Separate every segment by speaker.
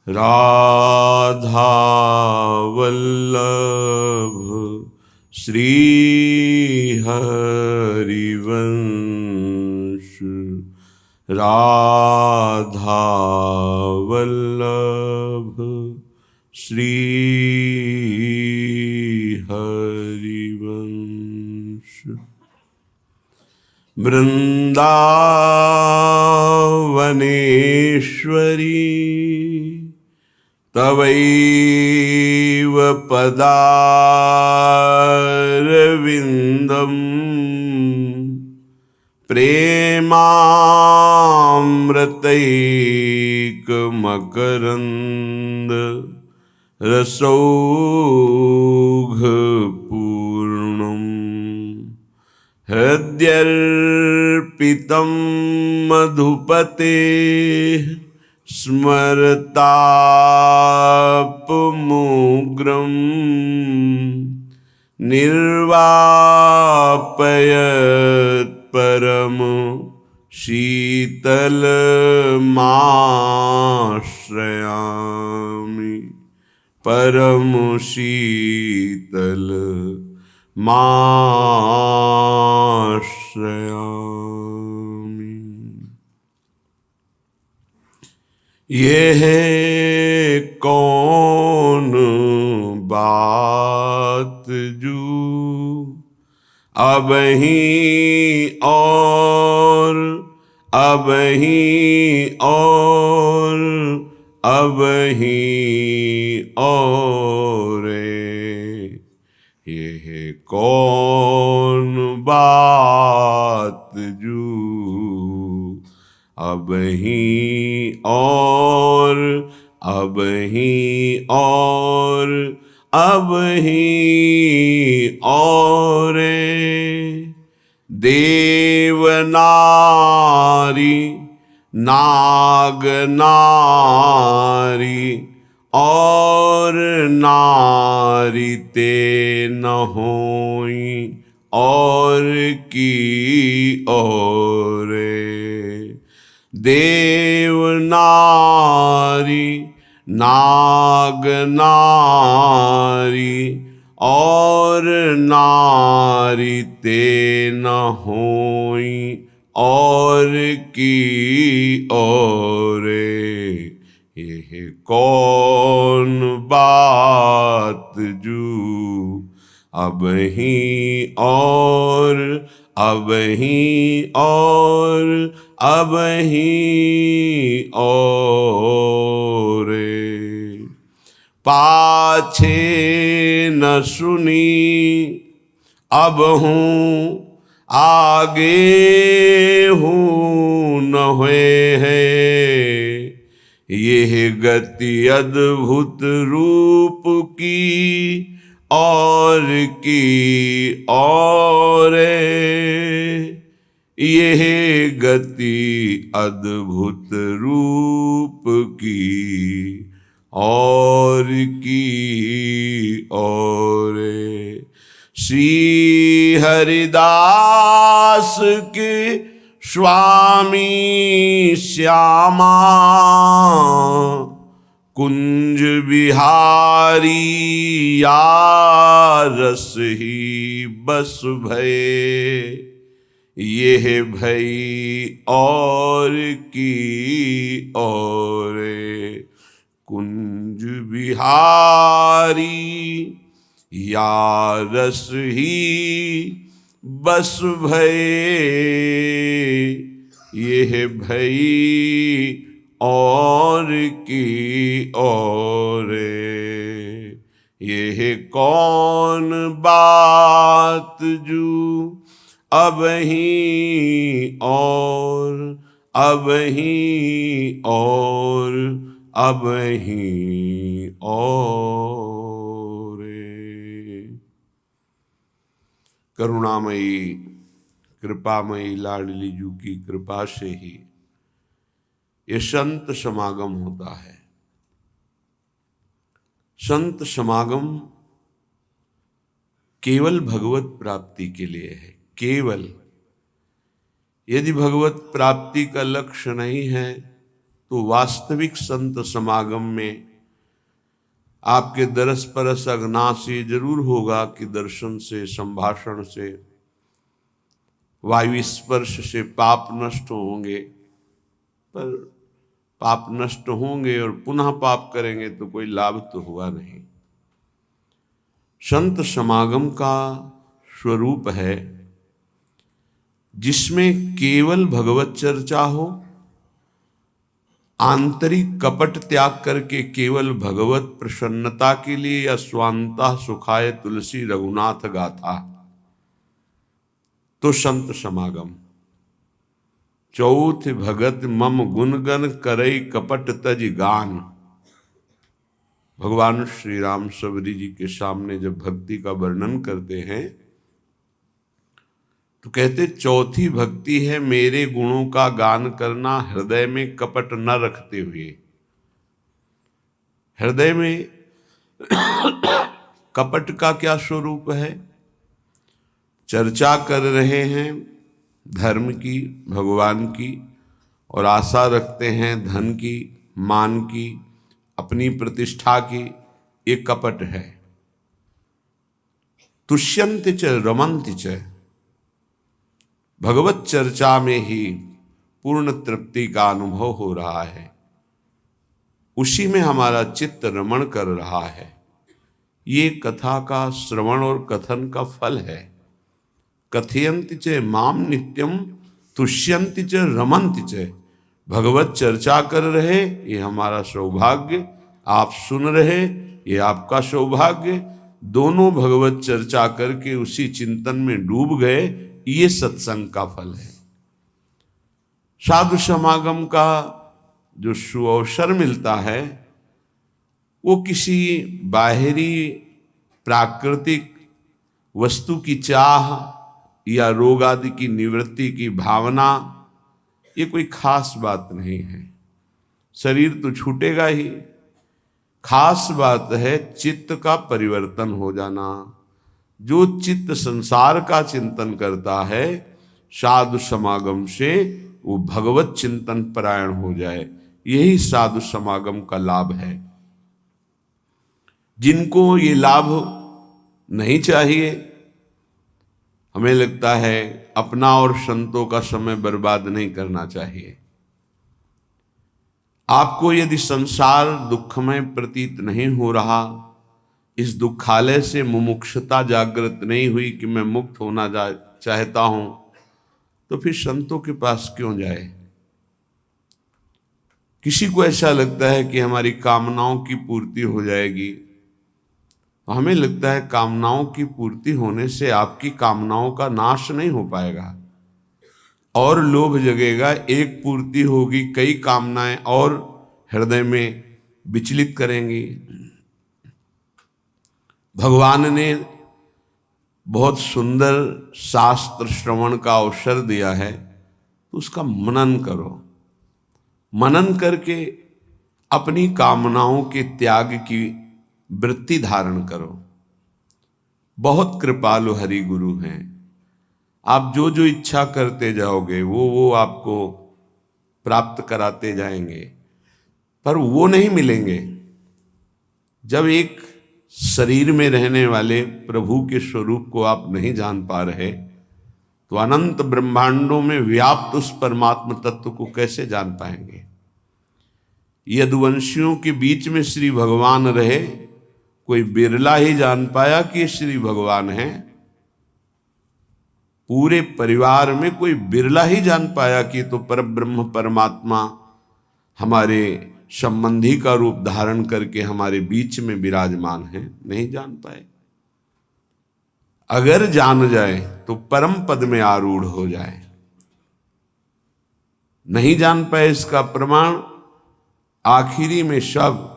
Speaker 1: राधा वल्लभ श्री हरिवंश। राधा वल्लभ श्री हरिवंश। वृंदावनेश्वरी तवैव पदारविन्दम् प्रेमामृतैकमकरन्द रसौघपूर्णम्। हृद्यर्पितं मधुपते स्मरतापमुग्रं निर्वापयत् परम शीतलमाश्रयामि। परम शीतल माश्रयामि। ये है कौन बात जू अब ही और अब ही और अब ही और ये है कौन बात जू अब ही और अब ही और अब ही और देवनारी नागनारी और नारी ते न होई और की और। देवनारी नागनारी और नारी ते न होई और की और। ये कौन बात जू अब ही और अब ही और अब ही और। पाछे न सुनी अब हूँ आगे हूँ न हुए है। यह गति अद्भुत रूप की और की और। यह गति अद्भुत रूप की और की और। श्री हरिदास के स्वामी श्यामा कुंज बिहारी या रस ही बस भये। यह भई और की और। कुंज बिहारी या रस ही बस भये। यह भई और की और। यह कौन बात जू अब ही और अब ही और अब ही और। करुणामयी कृपामयी लाडली जू की कृपा से ही ये संत समागम होता है। संत समागम केवल भगवत प्राप्ति के लिए है। केवल यदि भगवत प्राप्ति का लक्ष्य नहीं है तो वास्तविक संत समागम में आपके दरस परस अगना से जरूर होगा कि दर्शन से, संभाषण से, वायु स्पर्श से पाप नष्ट होंगे। पर पाप नष्ट होंगे और पुनः पाप करेंगे तो कोई लाभ तो हुआ नहीं। संत समागम का स्वरूप है जिसमें केवल भगवत चर्चा हो, आंतरिक कपट त्याग करके केवल भगवत प्रसन्नता के लिए या स्वांता सुखाय तुलसी रघुनाथ गाथा, तो संत समागम। चौथ भगत मम गुणगन करई कपट तज गान। भगवान श्री राम सबरी जी के सामने जब भक्ति का वर्णन करते हैं तो कहते चौथी भक्ति है मेरे गुणों का गान करना हृदय में कपट न रखते हुए। हृदय में कपट का क्या स्वरूप है? चर्चा कर रहे हैं धर्म की, भगवान की, और आशा रखते हैं धन की, मान की, अपनी प्रतिष्ठा की। एक कपट है। तुष्यन्ति च रमन्ति च, भगवत चर्चा में ही पूर्ण तृप्ति का अनुभव हो रहा है, उसी में हमारा चित्त रमण कर रहा है। ये कथा का श्रवण और कथन का फल है। कथयन्ति च माम नित्यम तुष्यन्ति च रमन्ति च। भगवत चर्चा कर रहे, ये हमारा सौभाग्य। आप सुन रहे, ये आपका सौभाग्य। दोनों भगवत चर्चा करके उसी चिंतन में डूब गए, ये सत्संग का फल है। साधु समागम का जो सुअवसर मिलता है वो किसी बाहरी प्राकृतिक वस्तु की चाह या रोग आदि की निवृत्ति की भावना, ये कोई खास बात नहीं है। शरीर तो छूटेगा ही। खास बात है चित्त का परिवर्तन हो जाना। जो चित्त संसार का चिंतन करता है, साधु समागम से वो भगवत चिंतन परायण हो जाए, यही साधु समागम का लाभ है। जिनको ये लाभ नहीं चाहिए, हमें लगता है अपना और संतों का समय बर्बाद नहीं करना चाहिए। आपको यदि संसार दुखमय प्रतीत नहीं हो रहा, इस दुखालय से मुमुक्षुता जागृत नहीं हुई कि मैं मुक्त होना चाहता हूं, तो फिर संतों के पास क्यों जाए? किसी को ऐसा लगता है कि हमारी कामनाओं की पूर्ति हो जाएगी, तो हमें लगता है कामनाओं की पूर्ति होने से आपकी कामनाओं का नाश नहीं हो पाएगा, और लोभ जगेगा। एक पूर्ति होगी, कई कामनाएं और हृदय में विचलित करेंगी। भगवान ने बहुत सुंदर शास्त्र श्रवण का अवसर दिया है, तो उसका मनन करो। मनन करके अपनी कामनाओं के त्याग की वृत्ति धारण करो। बहुत कृपालु हरि गुरु हैं। आप जो जो इच्छा करते जाओगे वो आपको प्राप्त कराते जाएंगे, पर वो नहीं मिलेंगे। जब एक शरीर में रहने वाले प्रभु के स्वरूप को आप नहीं जान पा रहे, तो अनंत ब्रह्मांडों में व्याप्त उस परमात्म तत्व को कैसे जान पाएंगे? यदुवंशियों के बीच में श्री भगवान रहे, कोई बिरला ही जान पाया कि श्री भगवान हैं। पूरे परिवार में कोई बिरला ही जान पाया कि तो परब्रह्म परमात्मा हमारे संबंधी का रूप धारण करके हमारे बीच में विराजमान है। नहीं जान पाए। अगर जान जाए तो परम पद में आरूढ़ हो जाए। नहीं जान पाए, इसका प्रमाण आखिरी में सब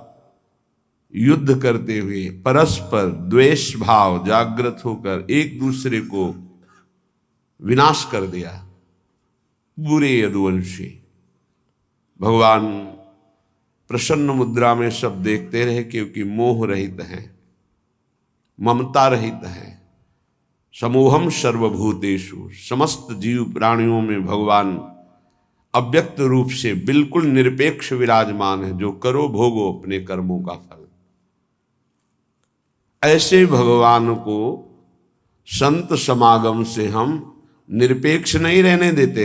Speaker 1: युद्ध करते हुए परस्पर द्वेष भाव जागृत होकर एक दूसरे को विनाश कर दिया। बुरे यदुवंशी भगवान प्रसन्न मुद्रा में सब देखते रहे, क्योंकि मोह रहित हैं, ममता रहित हैं। समूहम सर्वभूतेषु, समस्त जीव प्राणियों में भगवान अव्यक्त रूप से बिल्कुल निरपेक्ष विराजमान है, जो करो भोगो अपने कर्मों का फल। ऐसे भगवान को संत समागम से हम निरपेक्ष नहीं रहने देते।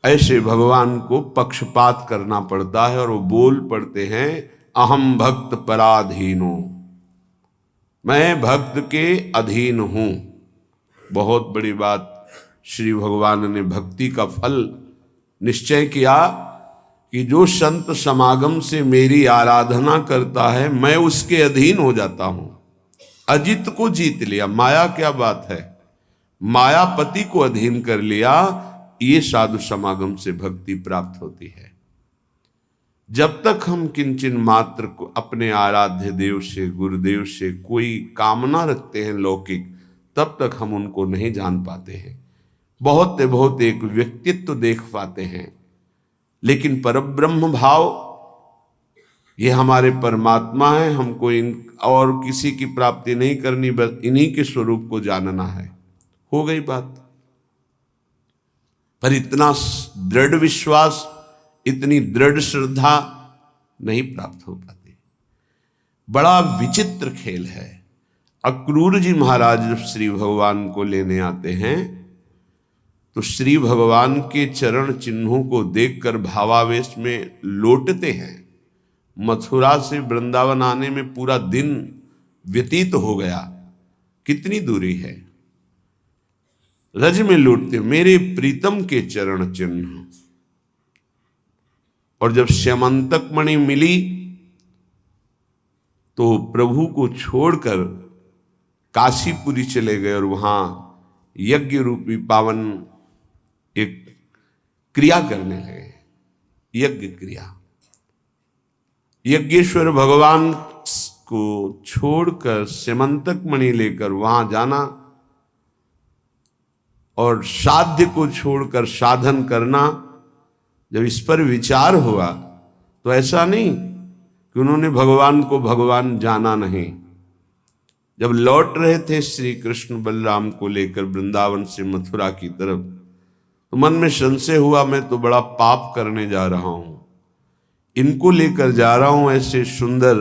Speaker 1: ऐसे भगवान को पक्षपात करना पड़ता है और वो बोल पड़ते हैं, अहम भक्त पराधीनो, मैं भक्त के अधीन हूं। बहुत बड़ी बात। श्री भगवान ने भक्ति का फल निश्चय किया कि जो संत समागम से मेरी आराधना करता है मैं उसके अधीन हो जाता हूं। अजित को जीत लिया, माया क्या बात है, मायापति को अधीन कर लिया। ये साधु समागम से भक्ति प्राप्त होती है। जब तक हम किंचन मात्र को अपने आराध्य देव से, गुरुदेव से कोई कामना रखते हैं लौकिक, तब तक हम उनको नहीं जान पाते हैं। बहुत एक व्यक्तित्व देख पाते हैं, लेकिन परब्रह्म भाव ये हमारे परमात्मा है। हमको इन और किसी की प्राप्ति नहीं करनी, बस इन्हीं के स्वरूप को जानना है। हो गई बात। पर इतना दृढ़ विश्वास, इतनी दृढ़ श्रद्धा नहीं प्राप्त हो पाती। बड़ा विचित्र खेल है। अक्रूर जी महाराज जब श्री भगवान को लेने आते हैं तो श्री भगवान के चरण चिन्हों को देखकर भावावेश में लौटते हैं। मथुरा से वृंदावन आने में पूरा दिन व्यतीत हो गया। कितनी दूरी है। रज में लौटते, मेरे प्रीतम के चरण चिन्ह। और जब श्यामंतक मणि मिली तो प्रभु को छोड़कर काशीपुरी चले गए और वहां यज्ञ रूपी पावन एक क्रिया करने लगे। यज्ञ क्रिया। यज्ञेश्वर भगवान को छोड़कर श्यामंतक मणि लेकर वहां जाना और साध्य को छोड़कर साधन करना। जब इस पर विचार हुआ तो ऐसा नहीं कि उन्होंने भगवान को भगवान जाना नहीं। जब लौट रहे थे श्री कृष्ण बलराम को लेकर वृंदावन से मथुरा की तरफ, तो मन में संशय हुआ, मैं तो बड़ा पाप करने जा रहा हूं। इनको लेकर जा रहा हूं, ऐसे सुंदर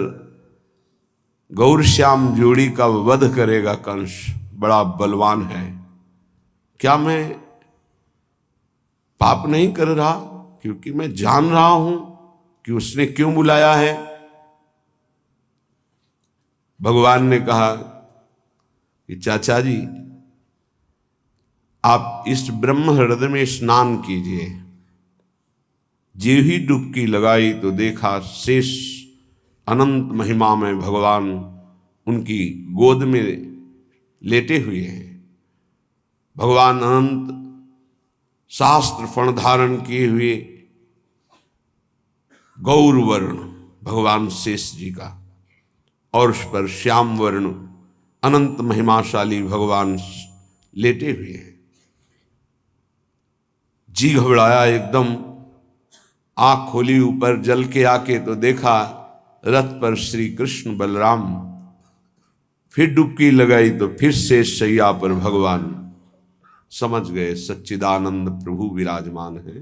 Speaker 1: गौर श्याम जोड़ी का वध करेगा कंस, बड़ा बलवान है। क्या मैं पाप नहीं कर रहा? क्योंकि मैं जान रहा हूं कि उसने क्यों बुलाया है। भगवान ने कहा कि चाचा जी, आप इस ब्रह्म हृदय में स्नान कीजिए। जे ही डुबकी लगाई तो देखा शेष अनंत महिमा में भगवान उनकी गोद में लेटे हुए हैं। भगवान अनंत शास्त्र फण धारण किए हुए गौर वर्ण भगवान शेष जी का, और उस पर श्याम वर्ण अनंत महिमाशाली भगवान लेटे हुए हैं। जी घबराया एकदम, आंख खोली ऊपर जल के आके तो देखा रथ पर श्री कृष्ण बलराम। फिर डुबकी लगाई तो फिर शेष शैया पर भगवान। समझ गए सच्चिदानंद प्रभु विराजमान है।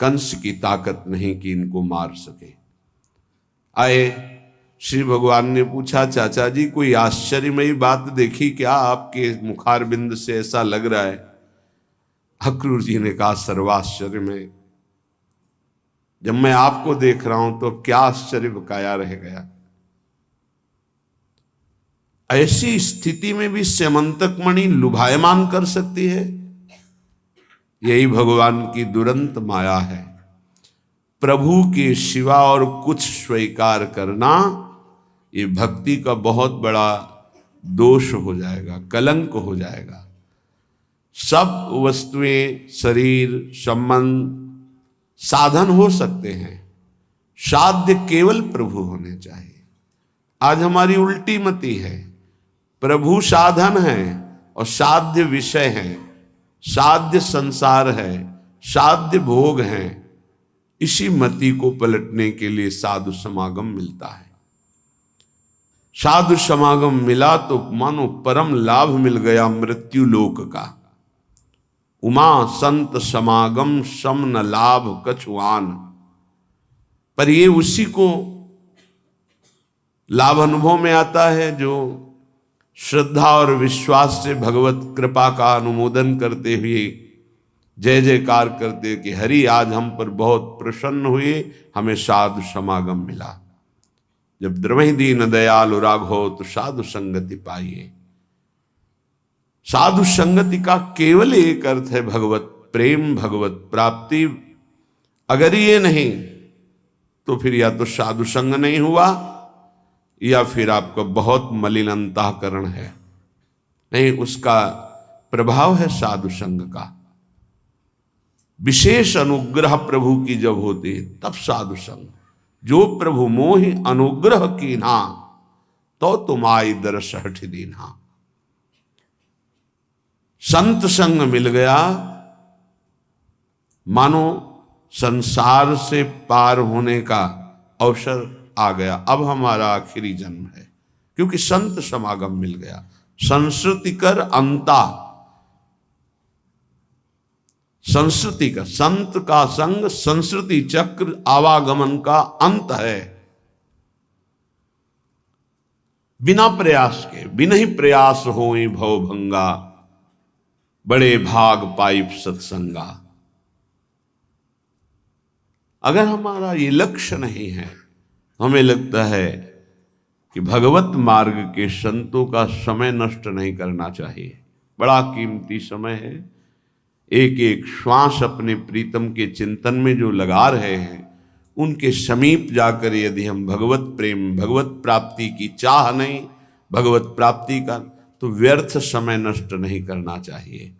Speaker 1: कंस की ताकत नहीं कि इनको मार सके। आए श्री भगवान ने पूछा, चाचा जी कोई आश्चर्यमयी बात देखी क्या? आपके मुखारबिंद से ऐसा लग रहा है। अक्रूर जी ने कहा, सर्वाश्चर्यमय। जब मैं आपको देख रहा हूं तो क्या आश्चर्य बकाया रह गया। ऐसी स्थिति में भी श्यामंतक मणि लुभायमान कर सकती है। यही भगवान की दुरंत माया है। प्रभु के सिवा और कुछ स्वीकार करना ये भक्ति का बहुत बड़ा दोष हो जाएगा, कलंक हो जाएगा। सब वस्तुएं, शरीर, संबंध साधन हो सकते हैं, साध्य केवल प्रभु होने चाहिए। आज हमारी उल्टी मति है। प्रभु साधन है और साध्य विषय है, साध्य संसार है, साध्य भोग है। इसी मति को पलटने के लिए साधु समागम मिलता है। साधु समागम मिला तो मानो परम लाभ मिल गया मृत्यु लोक का। उमा संत समागम सम न लाभ कछुआन। पर ये उसी को लाभ अनुभव में आता है जो श्रद्धा और विश्वास से भगवत कृपा का अनुमोदन करते हुए जय जयकार करते कि हरि आज हम पर बहुत प्रसन्न हुए, हमें साधु समागम मिला। जब द्रवहि दीन दयालु राघव तो साधु संगति पाइए। साधु संगति का केवल एक अर्थ है भगवत प्रेम, भगवत प्राप्ति। अगर ये नहीं तो फिर या तो साधु संग नहीं हुआ या फिर आपका बहुत मलिन अंतःकरण है, नहीं उसका प्रभाव है साधु संग का। विशेष अनुग्रह प्रभु की जब होती है तब साधु संग। जो प्रभु मोहि अनुग्रह कीन्हा तो तुम आई दरस हठ दीन्हा। संत संग मिल गया मानो संसार से पार होने का अवसर आ गया। अब हमारा आखिरी जन्म है क्योंकि संत समागम मिल गया। संस्कृति कर अंता, संस्कृति का, संत का संग संस्कृति चक्र आवागमन का अंत है। बिना प्रयास के, बिना ही प्रयास होई भव भंगा, बड़े भाग पाइप सत्संगा। अगर हमारा ये लक्ष्य नहीं है, हमें लगता है कि भगवत मार्ग के संतों का समय नष्ट नहीं करना चाहिए। बड़ा कीमती समय है। एक एक श्वास अपने प्रीतम के चिंतन में जो लगा रहे हैं, उनके समीप जाकर यदि हम भगवत प्रेम, भगवत प्राप्ति की चाह नहीं, भगवत प्राप्ति का, तो व्यर्थ समय नष्ट नहीं करना चाहिए।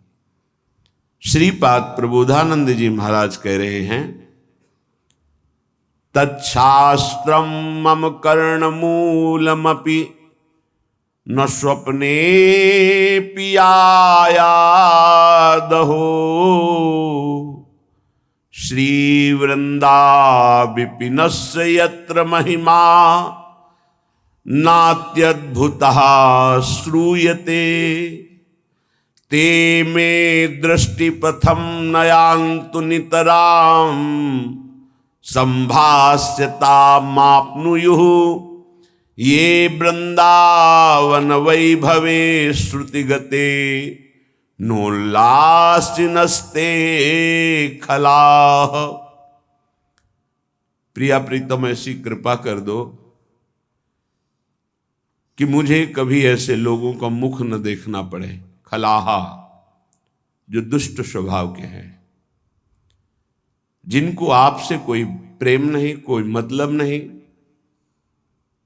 Speaker 1: श्रीपाद प्रबोधानंद जी महाराज कह रहे हैं, तच्छास्त्रम मम कर्णमूलमपि न स्वप्ने पियायादहो। श्रीवृंदा विपिनस्य यत्र महिमा नात्यद्भुतः श्रूयते। ते मे दृष्टिपथम नयान्तु नितराम संभास्यता माप्नुयुः। ये वृंदावन वैभवे श्रुतिगते नोल्लासिनस्ते खलाः। प्रिया प्रीतम ऐसी कृपा कर दो कि मुझे कभी ऐसे लोगों का मुख न देखना पड़े, खलाहा, जो दुष्ट स्वभाव के हैं, जिनको आपसे कोई प्रेम नहीं, कोई मतलब नहीं,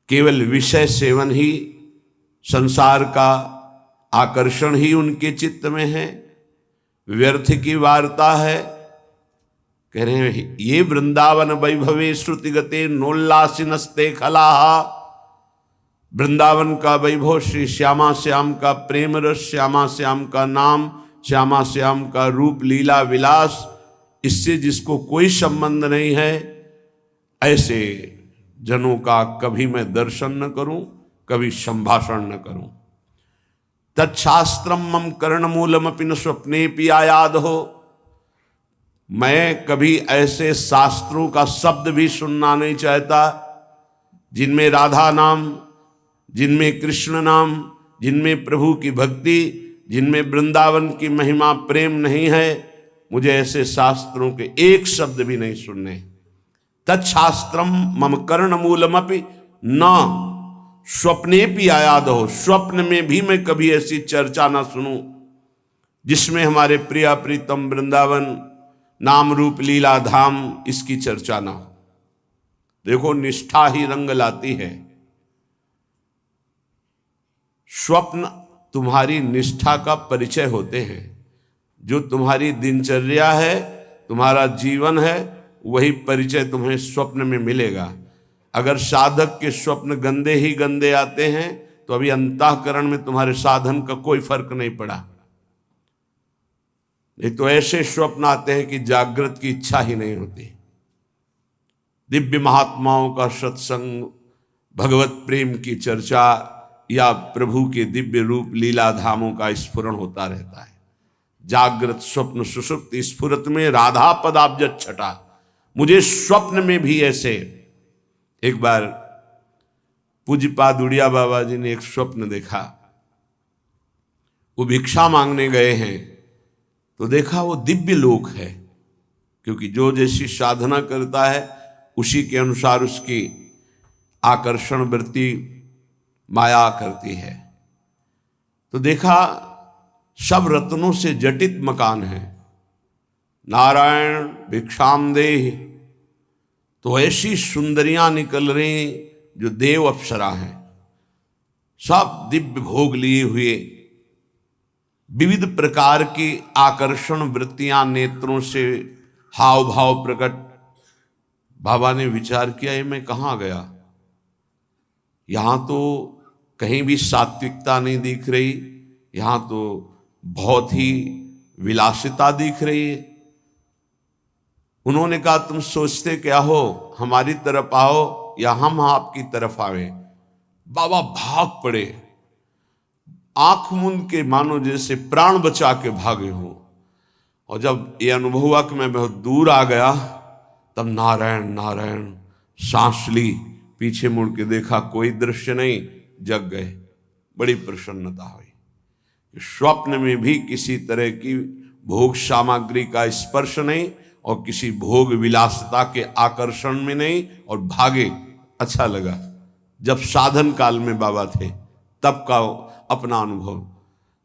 Speaker 1: केवल विषय सेवन ही, संसार का आकर्षण ही उनके चित्त में है, व्यर्थ की वार्ता है। कह रहे हैं ये वृंदावन वैभवे श्रुतिगते नोल्लासिनस्ते खलाहा। वृंदावन का वैभव, श्री श्यामा श्याम का प्रेम रस, श्यामा श्याम का नाम, श्यामा श्याम का रूप लीला विलास, इससे जिसको कोई संबंध नहीं है, ऐसे जनों का कभी मैं दर्शन न करूं, कभी संभाषण न करूं। तच्छास्त्रम मम कर्णमूलमपि न स्वप्ने पियायाद हो। मैं कभी ऐसे शास्त्रों का शब्द भी सुनना नहीं चाहता जिनमें राधा नाम, जिनमें कृष्ण नाम, जिनमें प्रभु की भक्ति, जिनमें वृंदावन की महिमा प्रेम नहीं है। मुझे ऐसे शास्त्रों के एक शब्द भी नहीं सुनने। तच्छास्त्रम मम कर्णमूलमपि न स्वप्ने पियायाद हो। स्वप्न में भी मैं कभी ऐसी चर्चा ना सुनूं जिसमें हमारे प्रिया प्रीतम वृंदावन नाम रूप लीला धाम इसकी चर्चा ना हो। देखो, निष्ठा ही रंग लाती है। स्वप्न तुम्हारी निष्ठा का परिचय होते हैं। जो तुम्हारी दिनचर्या है, तुम्हारा जीवन है, वही परिचय तुम्हें स्वप्न में मिलेगा। अगर साधक के स्वप्न गंदे ही गंदे आते हैं तो अभी अंतःकरण में तुम्हारे साधन का कोई फर्क नहीं पड़ा। नहीं तो ऐसे स्वप्न आते हैं कि जागृत की इच्छा ही नहीं होती। दिव्य महात्माओं का सत्संग, भगवत प्रेम की चर्चा या प्रभु के दिव्य रूप लीला धामों का स्फुरण होता रहता है। जागृत स्वप्न सुषुप्ति स्फुरत में राधा पदाब्ज छटा। मुझे स्वप्न में भी ऐसे, एक बार पूज्यपाद उड़िया बाबा जी ने एक स्वप्न देखा। वो भिक्षा मांगने गए हैं तो देखा वो दिव्य लोक है, क्योंकि जो जैसी साधना करता है उसी के अनुसार उसकी आकर्षण वृत्ति माया करती है। तो देखा सब रत्नों से जटित मकान है। नारायण भिक्षाम देहि, तो ऐसी सुंदरियां निकल रही जो देव अप्सरा हैं, सब दिव्य भोग लिए हुए, विविध प्रकार की आकर्षण वृत्तियां नेत्रों से हाव भाव प्रकट। बाबा ने विचार किया, ये मैं कहाँ गया? यहां तो कहीं भी सात्विकता नहीं दिख रही, यहां तो बहुत ही विलासिता दिख रही है। उन्होंने कहा, तुम सोचते क्या हो, हमारी तरफ आओ या हम आपकी तरफ आवे? बाबा भाग पड़े, आंख मूंद के मानो जैसे प्राण बचा के भागे हो। और जब ये अनुभव हुआ कि मैं बहुत दूर आ गया, तब नारायण नारायण सांस ली, पीछे मुड़ के देखा कोई दृश्य नहीं, जग गए। बड़ी प्रसन्नता हुई। स्वप्न में भी किसी तरह की भोग सामग्री का स्पर्श नहीं और किसी भोग विलासता के आकर्षण में नहीं, और भागे। अच्छा लगा। जब साधन काल में बाबा थे तब का अपना अनुभव।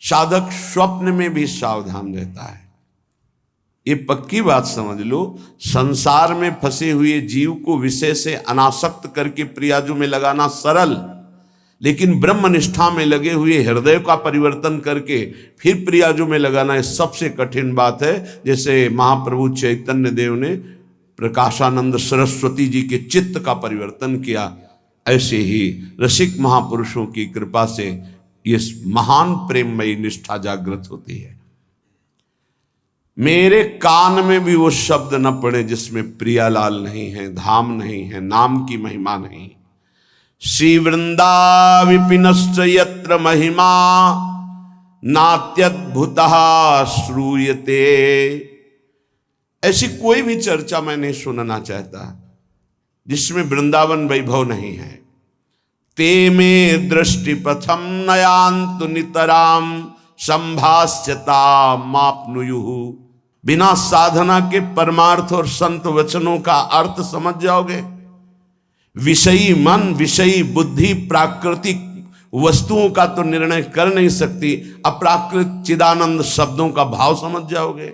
Speaker 1: साधक स्वप्न में भी सावधान रहता है। ये पक्की बात समझ लो, संसार में फंसे हुए जीव को विषय से अनासक्त करके प्रियाजू में लगाना सरल, लेकिन ब्रह्मनिष्ठा में लगे हुए हृदय का परिवर्तन करके फिर प्रियाजू में लगाना ये सबसे कठिन बात है। जैसे महाप्रभु चैतन्य देव ने प्रकाशानंद सरस्वती जी के चित्त का परिवर्तन किया, ऐसे ही रसिक महापुरुषों की कृपा से ये महान प्रेममयी निष्ठा जागृत होती है। मेरे कान में भी वो शब्द न पड़े जिसमें प्रियालाल नहीं है, धाम नहीं है, नाम की महिमा नहीं। श्री वृंदा विपिनश्च यत्र महिमा नात्यद्भुतः श्रूयते। ऐसी कोई भी चर्चा मैं नहीं सुनना चाहता जिसमें वृंदावन वैभव नहीं है। ते में दृष्टि पथम नयांतु नितराम संभाष्यता मापनुयुहु। बिना साधना के परमार्थ और संत वचनों का अर्थ समझ जाओगे। विषयी मन, विषयी बुद्धि प्राकृतिक वस्तुओं का तो निर्णय कर नहीं सकती, अप्राकृत चिदानंद शब्दों का भाव समझ जाओगे।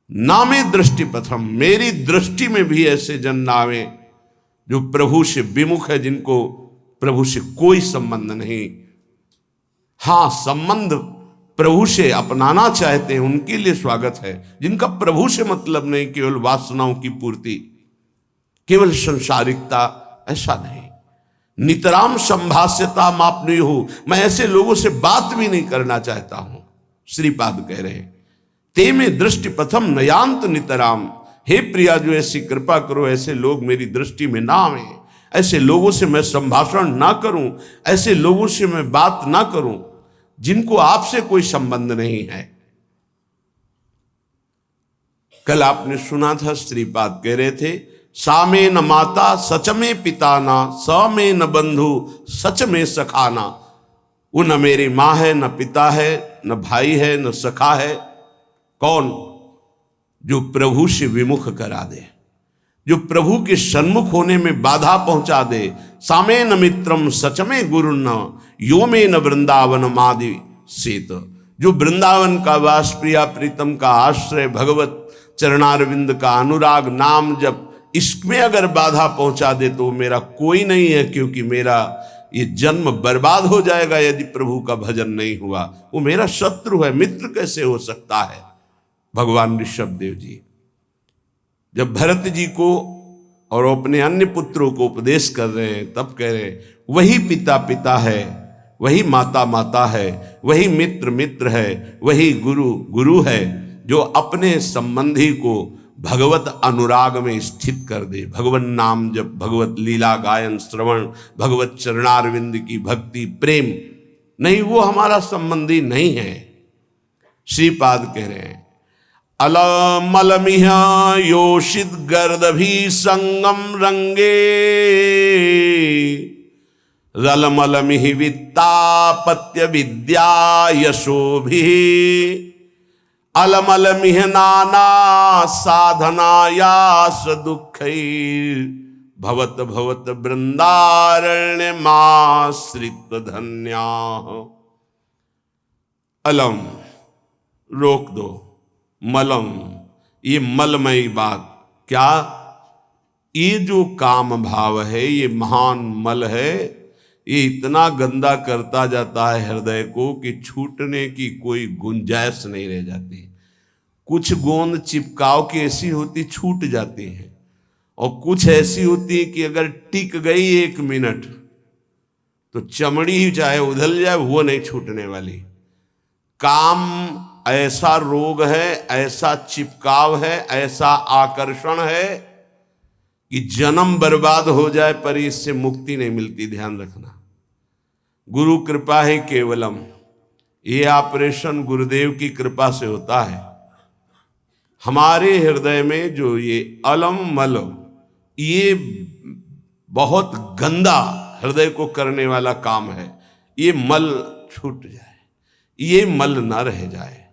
Speaker 1: नामे दृष्टि पथम, मेरी दृष्टि में भी ऐसे जन नावे जो प्रभु से विमुख है, जिनको प्रभु से कोई संबंध नहीं। हां, संबंध प्रभु से अपनाना चाहते हैं, उनके लिए स्वागत है। जिनका प्रभु से मतलब नहीं, केवल वासनाओं की पूर्ति, केवल संसारिकता, ऐसा नहीं। नितराम संभाष्यता मापनीय हो, मैं ऐसे लोगों से बात भी नहीं करना चाहता हूं। श्रीपाद कह रहे हैं, ते में दृष्टि प्रथम नयांत नितराम। हे प्रिया, जो ऐसी कृपा करो, ऐसे लोग मेरी दृष्टि में ना आवे, ऐसे लोगों से मैं संभाषण ना करूं, ऐसे लोगों से मैं बात ना करूं जिनको आपसे कोई संबंध नहीं है। कल आपने सुना था, श्रीपाद कह रहे थे, सा में न माता सच में पिता ना, स में न बंधु सच में सखाना। वो न मेरी माँ है, न पिता है, न भाई है, न सखा है। कौन? जो प्रभु से विमुख करा दे, जो प्रभु के सन्मुख होने में बाधा पहुंचा दे। सामे न मित्रम सच में गुरु न, यो में न वृंदावन मादि सेत। जो वृंदावन का वास, प्रिया प्रीतम का आश्रय, भगवत चरणारविंद का अनुराग, नाम जब, इसमें अगर बाधा पहुंचा दे तो मेरा कोई नहीं है, क्योंकि मेरा ये जन्म बर्बाद हो जाएगा यदि प्रभु का भजन नहीं हुआ। वो मेरा शत्रु है, मित्र कैसे हो सकता है? भगवान ऋषभदेव जी जब भरत जी को और अपने अन्य पुत्रों को उपदेश कर रहे हैं, तब कह रहे हैं, वही पिता पिता है, वही माता माता है, वही मित्र मित्र है, वही गुरु गुरु है, जो अपने संबंधी को भगवत अनुराग में स्थित कर दे। भगवत नाम जब, भगवत लीला गायन श्रवण, भगवत चरणारविंद की भक्ति प्रेम नहीं, वो हमारा संबंधी नहीं है। श्रीपाद कह रहे हैं अलमलमिह योषित गर्दभी संगम रंगे रलमलमिह वित्तापत्य विद्या यशोभि अलमलमिह नाना साधनायास दुःखैर् भवत भवत वृंदारण्य माश्रित धन्या। अलम रोक दो, मलम ये मलमयी बात, क्या ये जो काम भाव है ये महान मल है, ये इतना गंदा करता जाता है हृदय को कि छूटने की कोई गुंजाइश नहीं रह जाती। कुछ गोंद चिपकाव की ऐसी होती छूट जाती है, और कुछ ऐसी होती है कि अगर टिक गई 1 मिनट तो चमड़ी ही चाहे उधल जाए वो नहीं छूटने वाली। काम ऐसा रोग है, ऐसा चिपकाव है, ऐसा आकर्षण है कि जन्म बर्बाद हो जाए पर इससे मुक्ति नहीं मिलती। ध्यान रखना, गुरु कृपा है केवलम, ये ऑपरेशन गुरुदेव की कृपा से होता है। हमारे हृदय में जो ये अलम मलम, ये बहुत गंदा हृदय को करने वाला काम है। ये मल छूट जाए, ये मल न रह जाए।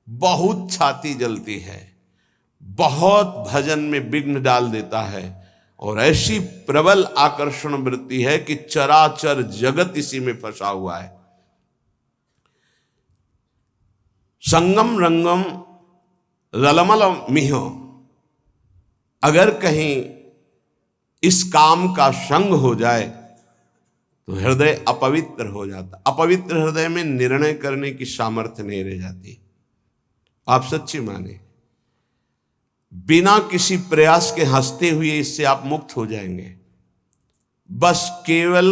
Speaker 1: बहुत छाती जलती है, बहुत भजन में विघ्न डाल देता है, और ऐसी प्रबल आकर्षण वृत्ति है कि चराचर जगत इसी में फंसा हुआ है। संगम रंगम रलमल मिह, अगर कहीं इस काम का संग हो जाए तो हृदय अपवित्र हो जाता। अपवित्र हृदय में निर्णय करने की सामर्थ्य नहीं रह जाती। आप सच्ची माने, बिना किसी प्रयास के हंसते हुए इससे आप मुक्त हो जाएंगे। बस केवल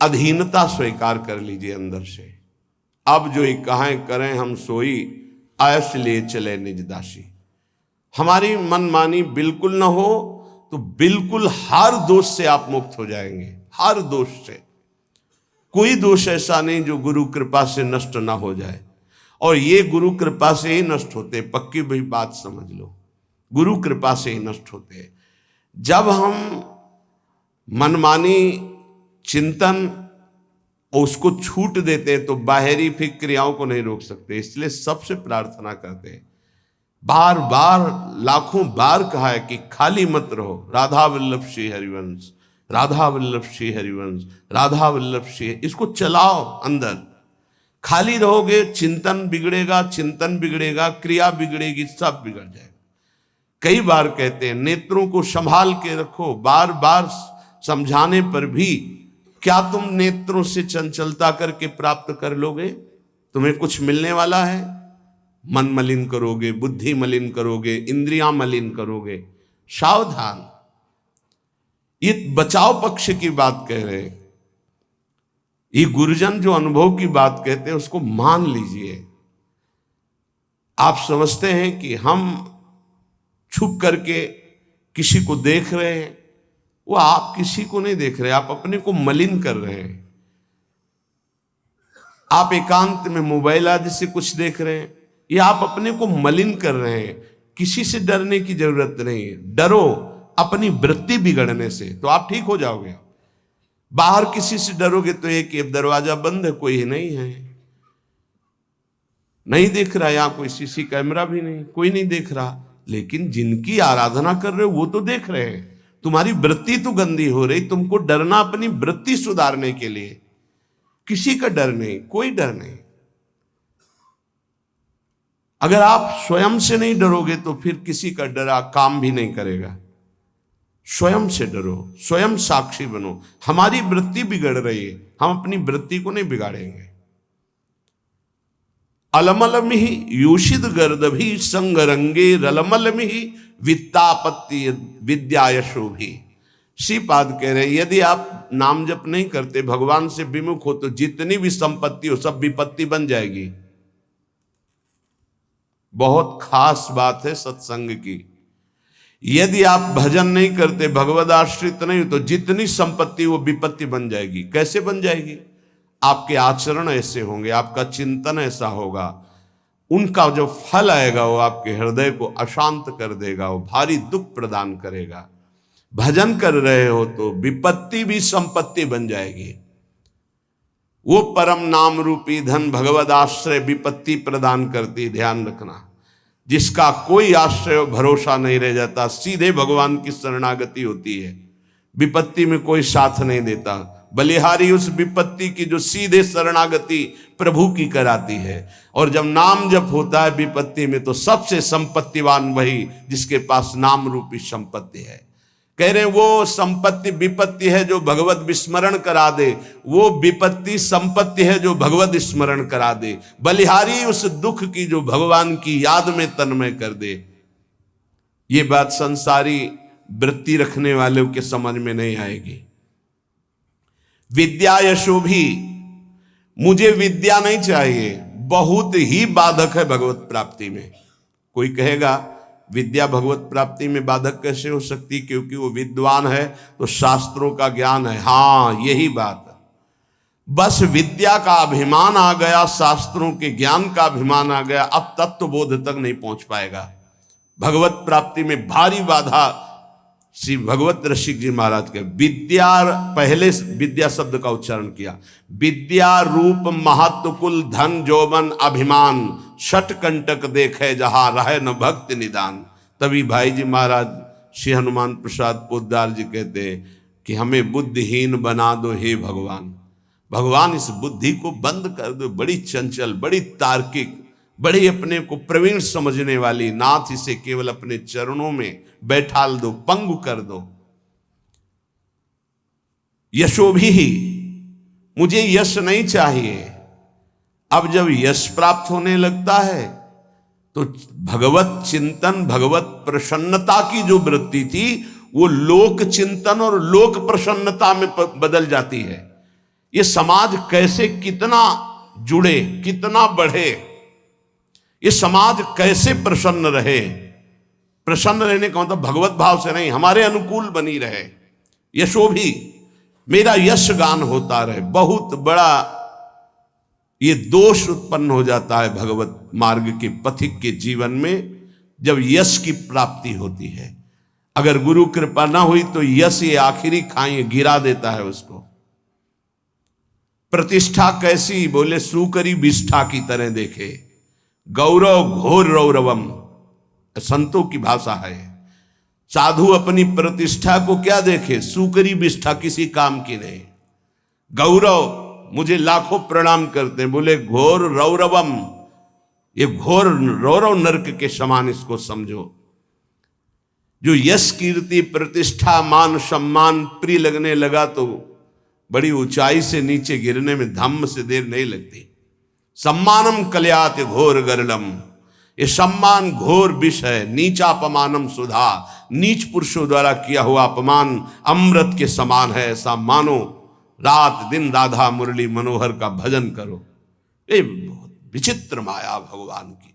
Speaker 1: अधीनता स्वीकार कर लीजिए अंदर से। अब जो कहें करें हम सोई, आयस ले चले निज दासी। हमारी मनमानी बिल्कुल न हो तो बिल्कुल हर दोष से आप मुक्त हो जाएंगे। हर दोष से, कोई दोष ऐसा नहीं जो गुरु कृपा से नष्ट ना हो जाए, और ये गुरु कृपा से ही नष्ट होते। पक्की भाई बात समझ लो, गुरु कृपा से ही नष्ट होते। जब हम मनमानी चिंतन उसको छूट देते तो बाहरी फिर क्रियाओं को नहीं रोक सकते। इसलिए सबसे प्रार्थना करते हैं, बार बार लाखों बार कहा है कि खाली मत रहो। राधा वल्लभ श्री हरिवंश, राधा वल्लभ श्री हरिवंश, राधा वल्लभ श्री, इसको चलाओ अंदर। खाली रहोगे चिंतन बिगड़ेगा, चिंतन बिगड़ेगा, क्रिया बिगड़ेगी, सब बिगड़ जाएगा। कई बार कहते हैं नेत्रों को संभाल के रखो। बार बार समझाने पर भी क्या तुम नेत्रों से चंचलता करके प्राप्त कर लोगे? तुम्हें कुछ मिलने वाला है? मन मलिन करोगे, बुद्धि मलिन करोगे, इंद्रियां मलिन करोगे। सावधान, ये बचाव पक्ष की बात कह रहे हैं। ये गुरुजन जो अनुभव की बात कहते हैं उसको मान लीजिए। आप समझते हैं कि हम छुप करके किसी को देख रहे हैं, वो आप किसी को नहीं देख रहे, आप अपने को मलिन कर रहे हैं। आप एकांत में मोबाइल आदि से कुछ देख रहे हैं, ये आप अपने को मलिन कर रहे हैं। किसी से डरने की जरूरत नहीं है। डरो अपनी वृत्ति बिगड़ने से तो आप ठीक हो जाओगे। बाहर किसी से डरोगे तो एक दरवाजा बंद है, कोई नहीं है, नहीं देख रहा, यहां कोई सीसी कैमरा भी नहीं, कोई नहीं देख रहा। लेकिन जिनकी आराधना कर रहे हो वो तो देख रहे हैं। तुम्हारी वृत्ति तो गंदी हो रही। तुमको डरना अपनी वृत्ति सुधारने के लिए, किसी का डर नहीं, कोई डर नहीं। अगर आप स्वयं से नहीं डरोगे तो फिर किसी का डरा काम भी नहीं करेगा। स्वयं से डरो, स्वयं साक्षी बनो। हमारी वृत्ति बिगड़ रही है, हम अपनी वृत्ति को नहीं बिगाड़ेंगे। अलमलमिहि यूषित गर्दभी संगरंगे रलमलमिहि वित्तापत्ति विद्या यशोभी। श्रीपाद कह रहे यदि आप नाम जप नहीं करते, भगवान से विमुख हो, तो जितनी भी संपत्ति हो सब विपत्ति बन जाएगी। बहुत खास बात है सत्संग की। यदि आप भजन नहीं करते, भगवद आश्रित नहीं हो, तो जितनी संपत्ति वो विपत्ति बन जाएगी। कैसे बन जाएगी? आपके आचरण ऐसे होंगे, आपका चिंतन ऐसा होगा, उनका जो फल आएगा वो आपके हृदय को अशांत कर देगा, वो भारी दुख प्रदान करेगा। भजन कर रहे हो तो विपत्ति भी संपत्ति बन जाएगी। वो परम नाम रूपी धन भगवद आश्रय विपत्ति प्रदान करती, ध्यान रखना। जिसका कोई आश्रय भरोसा नहीं रह जाता, सीधे भगवान की शरणागति होती है, विपत्ति में कोई साथ नहीं देता। बलिहारी उस विपत्ति की जो सीधे शरणागति प्रभु की कराती है। और जब नाम जप होता है विपत्ति में, तो सबसे संपत्तिवान वही जिसके पास नाम रूपी संपत्ति है। कह रहे वो संपत्ति विपत्ति है जो भगवत विस्मरण करा दे, वो विपत्ति संपत्ति है जो भगवत स्मरण करा दे। बलिहारी उस दुख की जो भगवान की याद में तन्मय कर दे। ये बात संसारी वृत्ति रखने वालों के समझ में नहीं आएगी। विद्या यशो भी, मुझे विद्या नहीं चाहिए, बहुत ही बाधक है भगवत प्राप्ति में। कोई कहेगा विद्या भगवत प्राप्ति में बाधक कैसे हो सकती, क्योंकि वो विद्वान है तो शास्त्रों का ज्ञान है। हाँ, यही बात है। बस विद्या का अभिमान आ गया, शास्त्रों के ज्ञान का अभिमान आ गया, अब तत्व बोध तक नहीं पहुंच पाएगा। भगवत प्राप्ति में भारी बाधा श्री भगवत रसिक जी महाराज के। विद्या, पहले विद्या शब्द का उच्चारण किया। विद्या रूप महत्व कुल धन जोबन अभिमान, छठ कंटक देखे जहां रहे न भक्त निदान। तभी भाई जी महाराज श्री हनुमान प्रसाद पोद्दार जी कहते कि हमें बुद्धिहीन बना दो हे भगवान। भगवान इस बुद्धि को बंद कर दो, बड़ी चंचल, बड़ी तार्किक, बड़ी अपने को प्रवीण समझने वाली। नाथ इसे केवल अपने चरणों में बैठाल दो, पंगु कर दो। यशो भी, मुझे यश नहीं चाहिए। अब जब यश प्राप्त होने लगता है तो भगवत चिंतन, भगवत प्रसन्नता की जो वृत्ति थी वो लोक चिंतन और लोक प्रसन्नता में बदल जाती है। ये समाज कैसे कितना जुड़े, कितना बढ़े, ये समाज कैसे प्रसन्न रहे। प्रसन्न रहने का मतलब भगवत भाव से नहीं, हमारे अनुकूल बनी रहे। यशो भी, मेरा यश गान होता रहे। बहुत बड़ा ये दोष उत्पन्न हो जाता है भगवत मार्ग के पथिक के जीवन में, जब यश की प्राप्ति होती है। अगर गुरु कृपा ना हुई तो यश ये आखिरी खाई गिरा देता है उसको। प्रतिष्ठा कैसी, बोले सूकरी विष्ठा की तरह देखे। गौरव घोर रौरवम, संतों की भाषा है। साधु अपनी प्रतिष्ठा को क्या देखे, सूकरी विष्ठा, किसी काम की नहीं। गौरव, मुझे लाखों प्रणाम करते हैं, बोले घोर रौरवम, ये घोर रौरव नरक के समान इसको समझो। जो यश कीर्ति प्रतिष्ठा मान सम्मान प्रिय लगने लगा तो बड़ी ऊंचाई से नीचे गिरने में धम्म से देर नहीं लगती। सम्मानम कल्यात घोर गरलम, ये सम्मान घोर विष है। नीचापमानम सुधा, नीच पुरुषों द्वारा किया हुआ अपमान अमृत के समान है। ऐसा मानो रात दिन राधा मुरली मनोहर का भजन करो। ये बहुत विचित्र माया भगवान की।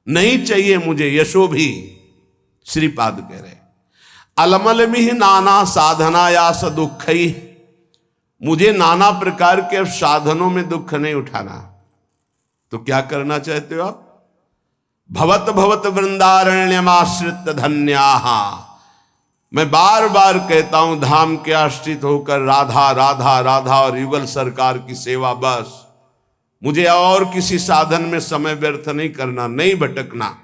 Speaker 1: नहीं चाहिए मुझे यशो भी। श्रीपाद कह रहे अलमल मिह नाना साधनायास दुखई, मुझे नाना प्रकार के साधनों में दुख नहीं उठाना। तो क्या करना चाहते हो आप? भवत भवत वृंदारण्यमाश्रित धन्याहा, मैं बार बार कहता हूं धाम के आश्रित होकर राधा राधा राधा और युगल सरकार की सेवा बस। मुझे और किसी साधन में समय व्यर्थ नहीं करना, नहीं भटकना।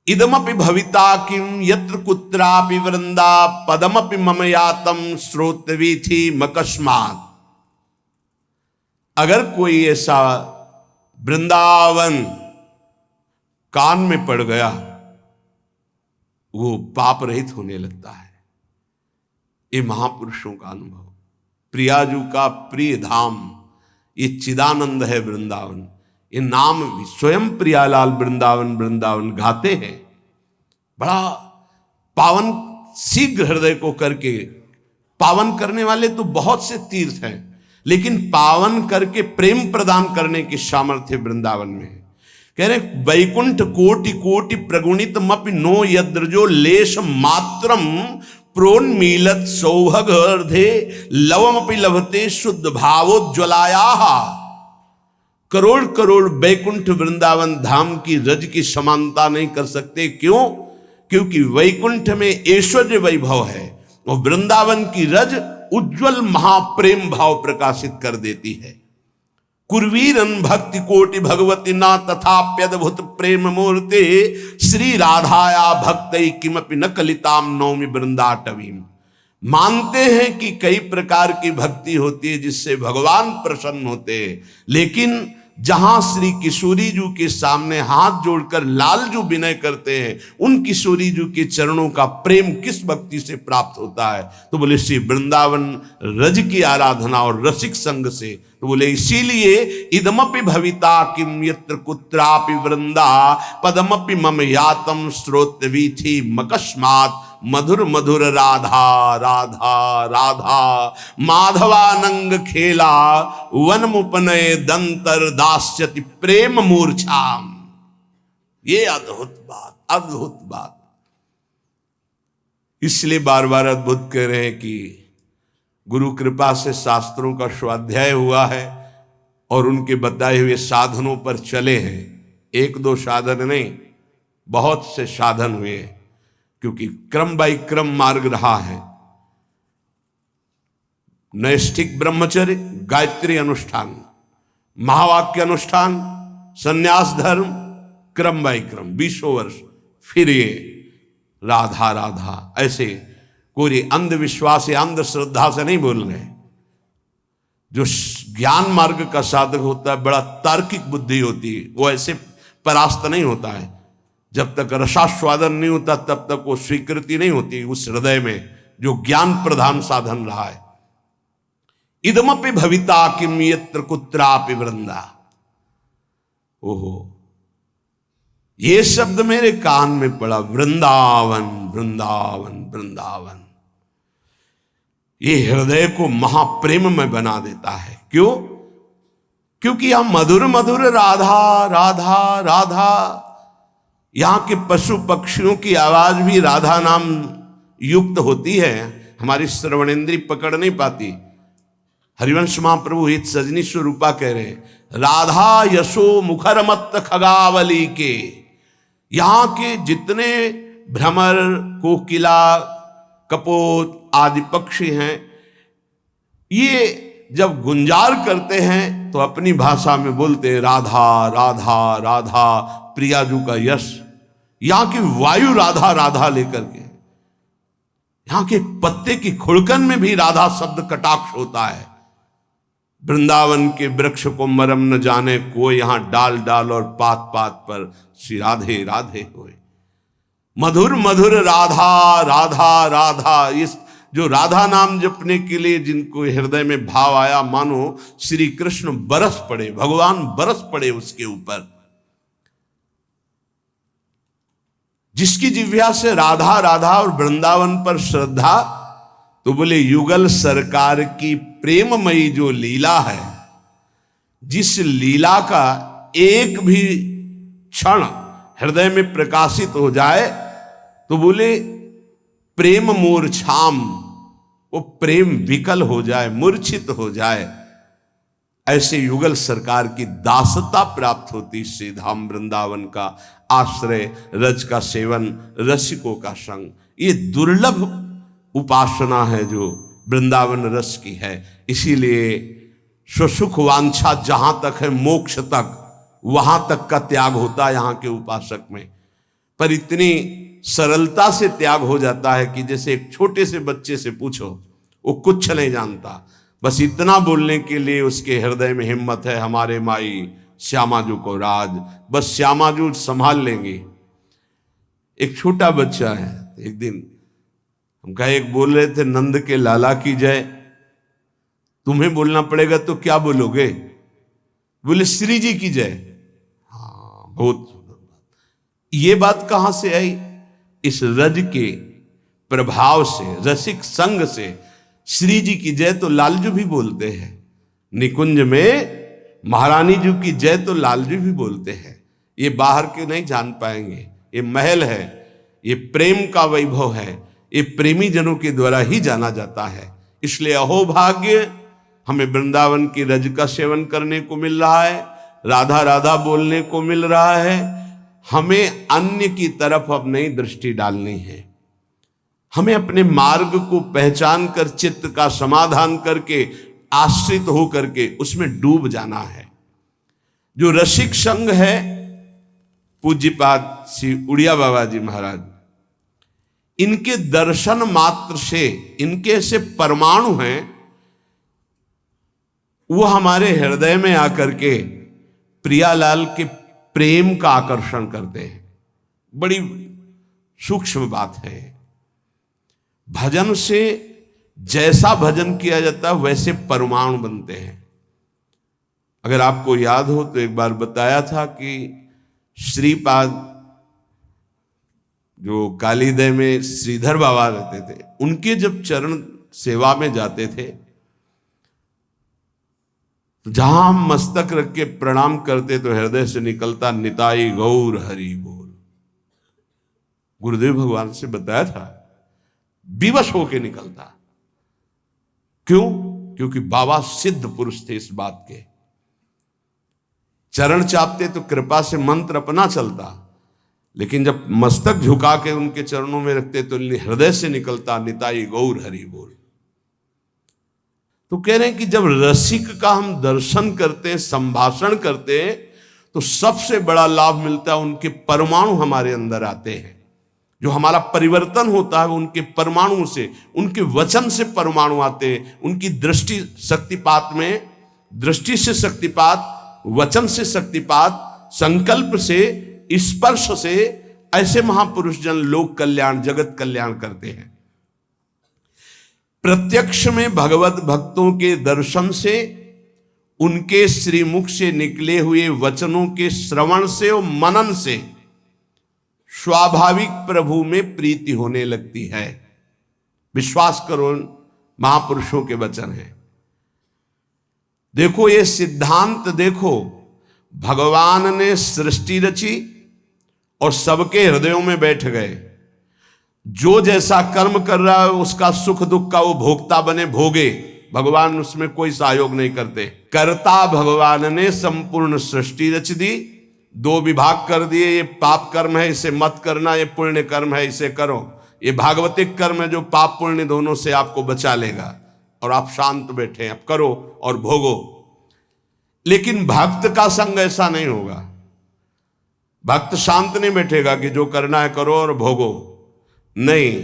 Speaker 1: इदमपि भविता किम यत्र कुत्रापि वृंदा पदमपि मम यातम श्रोतवीथि मकस्मात्। अगर कोई ऐसा वृंदावन कान में पड़ गया, वो पाप रहित होने लगता है। ये महापुरुषों का अनुभव। प्रियाजू का प्रिय धाम, ये चिदानंद है वृंदावन। ये नाम स्वयं प्रियालाल वृंदावन वृंदावन गाते हैं। बड़ा पावन, शीघ्र हृदय को करके पावन करने वाले तो बहुत से तीर्थ हैं, लेकिन पावन करके प्रेम प्रदान करने की सामर्थ्य वृंदावन में है। कह रहे वैकुंठ कोटि कोटि प्रगुणित मपि नो यद्रजो लेश मात्रम प्रोन्मीलत सौभगर्धे लवमपि लभते शुद्ध भावोज्ज्वलाया। करोड़ करोड़ बैकुंठ वृंदावन धाम की रज की समानता नहीं कर सकते। क्यों? क्योंकि वैकुंठ में ऐश्वर्य वैभव है और वृंदावन की रज उज्जवल महाप्रेम भाव प्रकाशित कर देती है। कुर्वीरन भक्ति कोटि भगवती ना तथाप्यद्भुत प्रेम मूर्ति श्री राधाया भक्त किमपि न कलिताम नौमि वृंदाटवीम। मानते हैं कि कई प्रकार की भक्ति होती है जिससे भगवान प्रसन्न होते हैं, लेकिन जहां श्री किशोरी जी के सामने हाथ जोड़कर लाल जो विनय करते हैं, उन किशोरी जी के चरणों का प्रेम किस भक्ति से प्राप्त होता है? तो बोले श्री वृंदावन रज की आराधना और रसिक संग से। तो बोले इसीलिए इदमपि भविता किम यत्र कुत्रापि वृंदा पदमपि मम यातम श्रोतवीथि मकस्मात् मधुर मधुर राधा राधा राधा माधवानंग खेला वन मुपनय दंतर दास्यति प्रेम मूर्छाम। ये अद्भुत बात, अद्भुत बात। इसलिए बार बार अद्भुत कह रहे हैं कि गुरु कृपा से शास्त्रों का स्वाध्याय हुआ है और उनके बताए हुए साधनों पर चले हैं। एक दो साधन नहीं, बहुत से साधन हुए हैं, क्योंकि क्रम बाई क्रम मार्ग रहा है। नैष्ठिक ब्रह्मचर्य, गायत्री अनुष्ठान, महावाक्य अनुष्ठान, संन्यास धर्म, क्रम बाई क्रम 20 वर्ष, फिर ये राधा राधा। ऐसे कोई अंधविश्वास या अंधश्रद्धा से नहीं बोल रहे। जो ज्ञान मार्ग का साधक होता है, बड़ा तार्किक बुद्धि होती है, वो ऐसे परास्त नहीं होता है। जब तक रसास्वादन नहीं होता तब तक वो स्वीकृति नहीं होती उस हृदय में जो ज्ञान प्रधान साधन रहा है। इदमपि भविता किम यत्र कुत्रापि वृंदा। ओहो, ये शब्द मेरे कान में पड़ा, वृंदावन वृंदावन वृंदावन। ये हृदय को महाप्रेम में बना देता है। क्यों? क्योंकि यहां मधुर मधुर राधा राधा राधा। यहां के पशु पक्षियों की आवाज भी राधा नाम युक्त होती है, हमारी श्रवणेन्द्री पकड़ नहीं पाती। हरिवंश महाप्रभु हित सजनी स्वरूपा कह रहे, राधा यशो मुखर मत खगावली के। यहां के जितने भ्रमर, कोकिला, कपोत आदि पक्षी हैं, ये जब गुंजार करते हैं तो अपनी भाषा में बोलते हैं राधा राधा राधा, प्रियाजू का यश। यहां की वायु राधा राधा लेकर के, यहां के पत्ते की खुड़कन में भी राधा शब्द कटाक्ष होता है। वृंदावन के वृक्ष को मरम न जाने कोई, यहां डाल डाल और पात पात पर श्री राधे राधे होए। मधुर मधुर राधा राधा राधा। इस जो राधा नाम जपने के लिए जिनको हृदय में भाव आया, मानो श्री कृष्ण बरस पड़े, भगवान बरस पड़े उसके ऊपर। जिसकी जिह्वा से राधा राधा और वृंदावन पर श्रद्धा, तो बोले युगल सरकार की प्रेममयी जो लीला है, जिस लीला का एक भी क्षण हृदय में प्रकाशित हो जाए तो बोले प्रेम मूर्छाम, वो प्रेम विकल हो जाए, मूर्छित हो जाए। ऐसे युगल सरकार की दासता प्राप्त होती। श्री धाम वृंदावन का आश्रय, रज का सेवन, रसिकों का संग, ये दुर्लभ उपासना है जो वृंदावन रस की है। इसीलिए स्वसुख वांछा जहां तक है, मोक्ष तक, वहां तक का त्याग होता है यहाँ के उपासक में। पर इतनी सरलता से त्याग हो जाता है कि जैसे एक छोटे से बच्चे से पूछो, वो कुछ नहीं जानता, बस इतना बोलने के लिए उसके हृदय में हिम्मत है, हमारे माई श्यामाजू को राज, बस श्यामाजू संभाल लेंगे। एक छोटा बच्चा है, एक दिन हम कहे, एक बोल रहे थे नंद के लाला की जय, तुम्हें बोलना पड़ेगा तो क्या बोलोगे? बोले श्री जी की जय। हाँ, बहुत ये बात कहां से आई? इस रज के प्रभाव से, रसिक संग से। श्री जी की जय तो लालजू भी बोलते हैं, निकुंज में महारानी जी की जय तो लालजू भी बोलते हैं। ये बाहर के नहीं जान पाएंगे, ये महल है, ये प्रेम का वैभव है, ये प्रेमी जनों के द्वारा ही जाना जाता है। इसलिए अहो भाग्य, हमें वृंदावन की रज का सेवन करने को मिल रहा है, राधा राधा बोलने को मिल रहा है, हमें अन्य की तरफ अब नई दृष्टि डालनी है। हमें अपने मार्ग को पहचान कर चित्त का समाधान करके आश्रित हो करके उसमें डूब जाना है। जो रसिक संग है, पूज्यपाद श्री उड़िया बाबा जी महाराज, इनके दर्शन मात्र से, इनके से परमाणु हैं, वो हमारे हृदय में आकर के प्रियालाल के प्रेम का आकर्षण करते हैं। बड़ी सूक्ष्म बात है। भजन से जैसा भजन किया जाता है वैसे परमाणु बनते हैं। अगर आपको याद हो तो एक बार बताया था कि श्रीपाद जो कालीदय में श्रीधर बाबा रहते थे, उनके जब चरण सेवा में जाते थे तो जहां हम मस्तक रख के प्रणाम करते तो हृदय से निकलता निताई गौर हरि बोल। गुरुदेव भगवान से बताया था, विवश होके निकलता। क्यों? क्योंकि बाबा सिद्ध पुरुष थे इस बात के। चरण चापते तो कृपा से मंत्र अपना चलता, लेकिन जब मस्तक झुका के उनके चरणों में रखते तो हृदय से निकलता निताई गौर हरि बोल। तो कह रहे हैं कि जब रसिक का हम दर्शन करते हैं, संभाषण करते हैं, तो सबसे बड़ा लाभ मिलता है, उनके परमाणु हमारे अंदर आते हैं। जो हमारा परिवर्तन होता है उनके परमाणु से, उनके वचन से परमाणु आते हैं। उनकी दृष्टि शक्तिपात में, दृष्टि से शक्तिपात, वचन से शक्तिपात, संकल्प से, स्पर्श से, ऐसे महापुरुष जन लोक कल्याण, जगत कल्याण करते हैं। प्रत्यक्ष में भगवत भक्तों के दर्शन से, उनके श्रीमुख से निकले हुए वचनों के श्रवण से और मनन से स्वाभाविक प्रभु में प्रीति होने लगती है। विश्वास करो, महापुरुषों के वचन हैं। देखो ये सिद्धांत देखो, भगवान ने सृष्टि रची और सबके हृदयों में बैठ गए। जो जैसा कर्म कर रहा है उसका सुख दुख का वो भोक्ता बने, भोगे। भगवान उसमें कोई सहयोग नहीं करते। कर्ता भगवान ने संपूर्ण सृष्टि रच दी, दो विभाग कर दिए, ये पाप कर्म है इसे मत करना, ये पुण्य कर्म है इसे करो। ये भागवतिक कर्म है जो पाप पुण्य दोनों से आपको बचा लेगा, और आप शांत बैठे, आप करो और भोगो। लेकिन भक्त का संग ऐसा नहीं होगा। भक्त शांत नहीं बैठेगा कि जो करना है करो और भोगो, नहीं।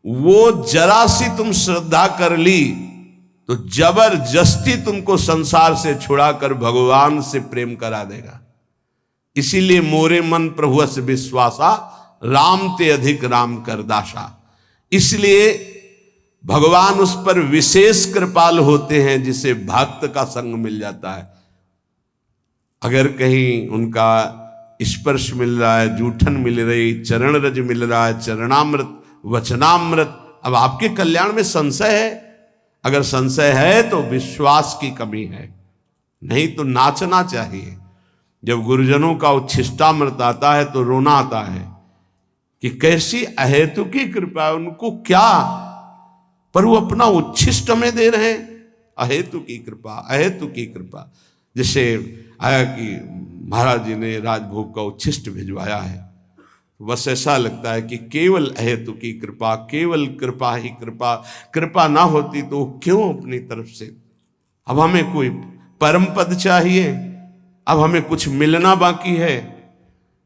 Speaker 1: वो जरा सी तुम श्रद्धा कर ली तो जबरदस्ती तुमको संसार से छुड़ाकर भगवान से प्रेम करा देगा। इसीलिए मोरे मन प्रभु से विश्वासा, राम ते अधिक राम कर दासा। इसलिए भगवान उस पर विशेष कृपाल होते हैं जिसे भक्त का संग मिल जाता है। अगर कहीं उनका स्पर्श मिल रहा है, जूठन मिल रही, चरण रज मिल रहा है, चरणामृत, वचनामृत, अब आपके कल्याण में संशय है। अगर संशय है तो विश्वास की कमी है, नहीं तो नाचना चाहिए। जब गुरुजनों का उच्छिष्टामृत आता है तो रोना आता है कि कैसी अहेतु की कृपा है, उनको क्या, पर वो अपना उच्छिष्ट में दे रहे हैं। अहेतु की कृपा, अहेतु की कृपा। जैसे आया कि महाराज जी ने राजभोग का उच्छिष्ट भिजवाया है, बस ऐसा लगता है कि केवल अहेतु की कृपा, केवल कृपा ही कृपा। कृपा ना होती तो क्यों अपनी तरफ से। अब हमें कोई परम पद चाहिए, अब हमें कुछ मिलना बाकी है।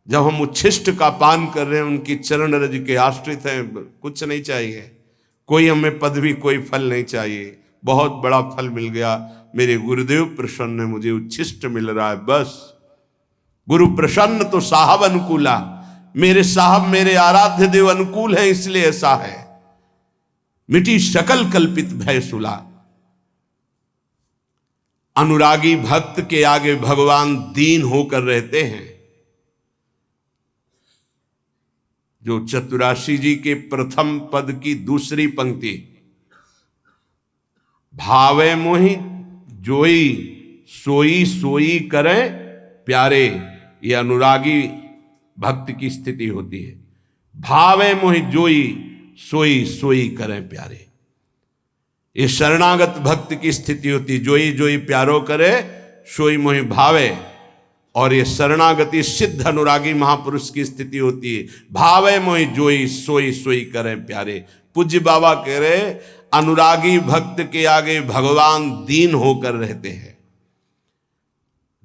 Speaker 1: जब हम उच्छिष्ट का पान कर रहे हैं, उनकी चरण रज के आश्रित हैं, कुछ नहीं चाहिए, कोई हमें पदवी, कोई फल नहीं चाहिए। बहुत बड़ा फल मिल गया, मेरे गुरुदेव प्रसन्न है, मुझे उच्छिष्ट मिल रहा है, बस। गुरु प्रसन्न तो साहब अनुकूला, मेरे साहब, मेरे आराध्य देव अनुकूल है, इसलिए ऐसा है। मिटी सकल कल्पित भय सुला। अनुरागी भक्त के आगे भगवान दीन होकर रहते हैं। जो चतुराशी जी के प्रथम पद की दूसरी पंक्ति, भावे मोहि जोई सोई सोई करे प्यारे, ये अनुरागी भक्त की स्थिति होती है। भावे मोहि जोई सोई सोई करे प्यारे, ये शरणागत भक्त की स्थिति होती है। जोई जोई प्यारो करे, सोई मोहि भावे। और ये शरणागति सिद्ध अनुरागी महापुरुष की स्थिति होती है। भावे मोहि जोई सोई सोई करे प्यारे। पूज्य बाबा कह रहे अनुरागी भक्त के आगे भगवान दीन होकर रहते हैं।